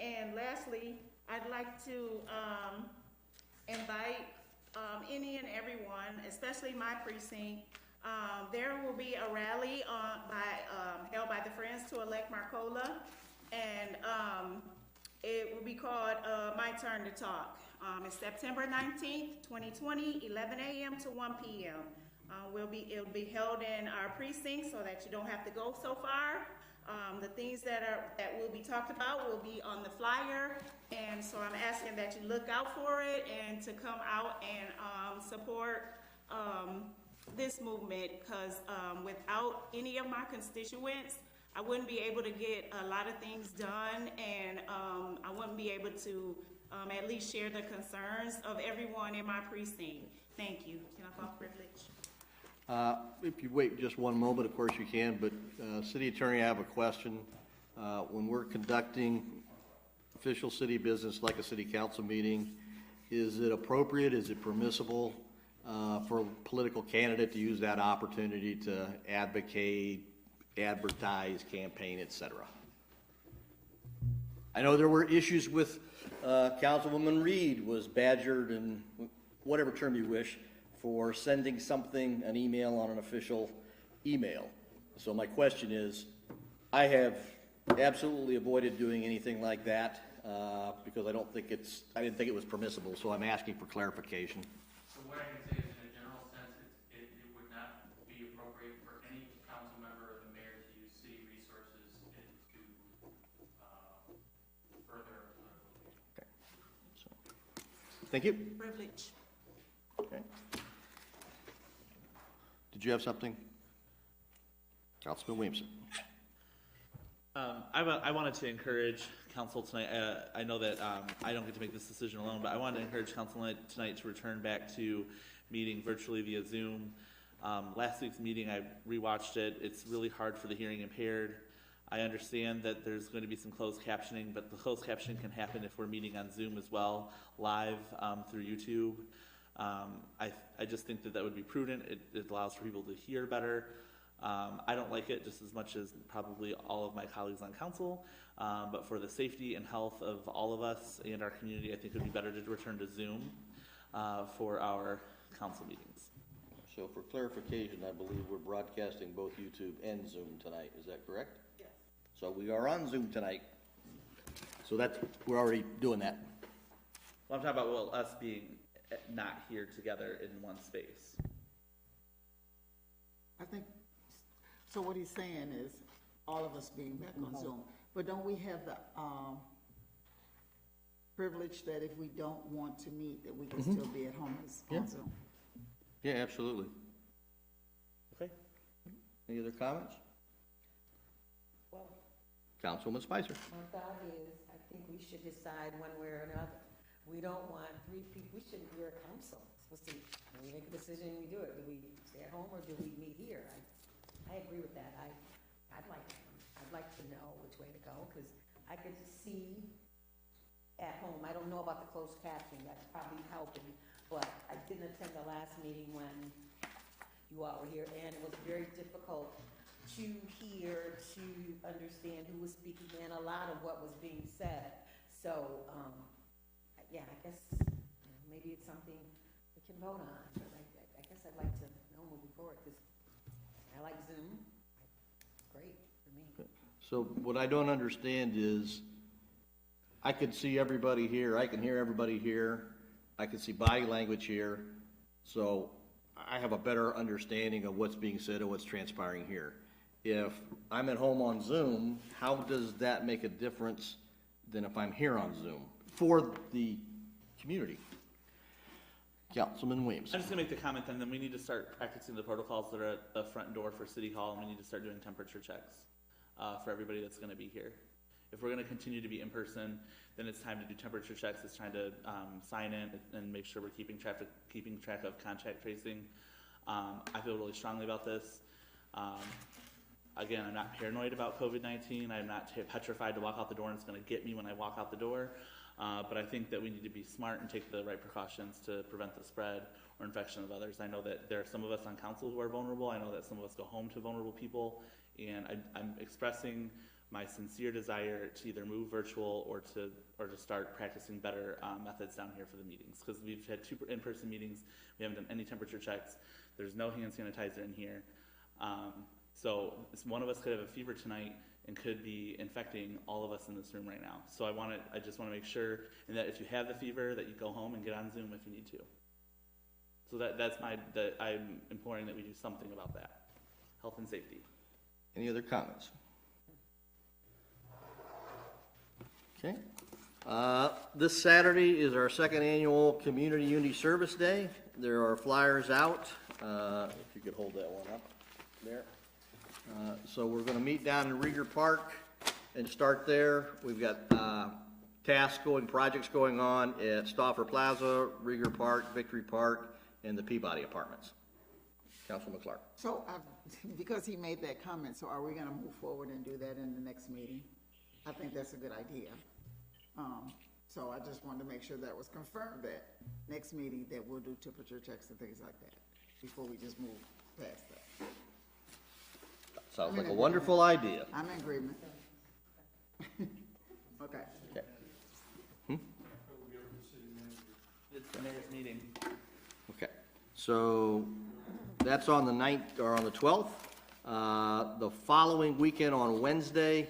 [SPEAKER 11] And lastly, I'd like to invite any and everyone, especially my precinct. There will be a rally held by the Friends to Elect Marcola, and it will be called My Turn to Talk. It's September 19th, 2020, 11 a.m. to 1 p.m. It'll be held in our precinct so that you don't have to go so far. The things that will be talked about will be on the flyer, and so I'm asking that you look out for it and to come out and support this movement, because without any of my constituents, I wouldn't be able to get a lot of things done, and I wouldn't be able to at least share the concerns of everyone in my precinct. Thank you. Can I call privilege?
[SPEAKER 7] If you wait just one moment, of course you can, but City Attorney, I have a question. When we're conducting official city business like a city council meeting, is it appropriate, is it permissible for a political candidate to use that opportunity to advocate, advertise, campaign, etc.? I know there were issues with Councilwoman Reed was badgered, and whatever term you wish, for sending something, an email on an official email. So my question is, I have absolutely avoided doing anything like that because I didn't think it was permissible, so I'm asking for clarification.
[SPEAKER 8] So what I can say is, in a general sense, it would not be appropriate for any council member or the mayor to use city resources to further political gain.
[SPEAKER 7] Okay. So, thank you.
[SPEAKER 11] Privilege.
[SPEAKER 7] Okay. did you have something? Councilman Williamson.
[SPEAKER 4] I wanted to encourage council tonight, I know that I don't get to make this decision alone, but I wanted to encourage council tonight to return back to meeting virtually via Zoom. Last week's meeting, I rewatched it. It's really hard for the hearing impaired. I understand that there's going to be some closed captioning, but the closed captioning can happen if we're meeting on Zoom as well, live through YouTube. I just think that that would be prudent. It allows for people to hear better. I don't like it just as much as probably all of my colleagues on council, but for the safety and health of all of us and our community, I think it would be better to return to Zoom for our council meetings.
[SPEAKER 7] So for clarification, I believe we're broadcasting both YouTube and Zoom tonight, is that correct?
[SPEAKER 5] Yes.
[SPEAKER 7] So we are on Zoom tonight. So we're already doing that.
[SPEAKER 4] Well, I'm talking about, well, us being not here together in one space.
[SPEAKER 3] I think, so what he's saying is all of us being back on Zoom. But don't we have the privilege that if we don't want to meet, that we can still be at home on Zoom?
[SPEAKER 7] Yeah, absolutely.
[SPEAKER 4] Okay.
[SPEAKER 7] Any other comments?
[SPEAKER 2] Well,
[SPEAKER 7] Councilwoman Spicer.
[SPEAKER 2] my thought is, I think we should decide one way or another. We don't want three people, we shouldn't, we're a council. We'll see, when we make a decision, we do it. Do we stay at home or do we meet here? I agree with that. I'd like to know which way to go, because I could see at home. I don't know about the closed captioning, that's probably helping, but I didn't attend the last meeting when you all were here, and it was very difficult to hear, to understand who was speaking, and a lot of what was being said. So, yeah, I guess maybe it's something we can vote on, but I guess I'd like to know moving forward, because I like Zoom. Great for me.
[SPEAKER 7] So what I don't understand is, I could see everybody here, I can hear everybody here, I can see body language here, so I have a better understanding of what's being said and what's transpiring here. If I'm at home on Zoom, how does that make a difference than if I'm here on Zoom for the community? Councilman Williams.
[SPEAKER 4] I'm just gonna make the comment then we need to start practicing the protocols that are at the front door for City Hall, and we need to start doing temperature checks for everybody that's gonna be here. If we're gonna continue to be in person, then it's time to do temperature checks. It's time to sign in and make sure we're keeping track of contact tracing. I feel really strongly about this. Again, I'm not paranoid about COVID-19. I'm not petrified to walk out the door and it's gonna get me when I walk out the door. But I think that we need to be smart and take the right precautions to prevent the spread or infection of others. I know that there are some of us on council who are vulnerable. I know that some of us go home to vulnerable people, and I'm expressing my sincere desire to either move virtual or to start practicing better methods down here for the meetings, because we've had 2 in-person meetings. We haven't done any temperature checks. There's no hand sanitizer in here. So one of us could have a fever tonight and could be infecting all of us in this room right now. So I just want to make sure, and that if you have the fever, that you go home and get on Zoom if you need to. So I'm imploring that we do something about that. Health and safety.
[SPEAKER 7] Any other comments? Okay. This Saturday is our 2nd annual Community Unity Service Day. There are flyers out. If you could hold that one up there. So we're going to meet down in Rieger Park and start there. We've got projects going on at Stauffer Plaza, Rieger Park, Victory Park, and the Peabody Apartments. Councilman Clark.
[SPEAKER 3] So, because he made that comment, so are we gonna move forward and do that in the next meeting? I think that's a good idea. So I just wanted to make sure that was confirmed, that next meeting that we'll do temperature checks and things like that, before we just move past that.
[SPEAKER 7] Sounds like a wonderful idea.
[SPEAKER 3] I'm in agreement. Okay.
[SPEAKER 7] Okay.
[SPEAKER 4] It's the mayor's meeting.
[SPEAKER 7] Okay. So that's on the 9th or on the 12th. The following weekend on Wednesday,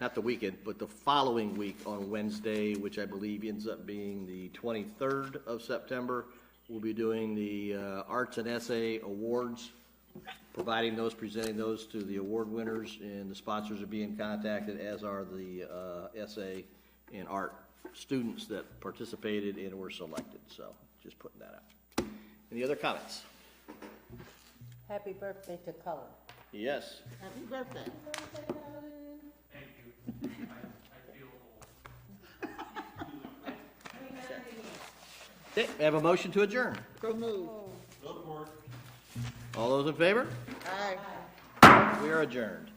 [SPEAKER 7] not the weekend, but the following week on Wednesday, which I believe ends up being the 23rd of September, we'll be doing the Arts and Essay Awards, presenting those to the award winners, and the sponsors are being contacted, as are the essay and art students that participated and were selected. So just putting that out. Any other comments?
[SPEAKER 10] Happy birthday to Cullen.
[SPEAKER 7] Yes.
[SPEAKER 3] Happy birthday.
[SPEAKER 8] Thank you. I feel old.
[SPEAKER 7] Okay, we have a motion to adjourn.
[SPEAKER 3] So moved.
[SPEAKER 7] All those in favor?
[SPEAKER 3] Aye.
[SPEAKER 7] We are adjourned.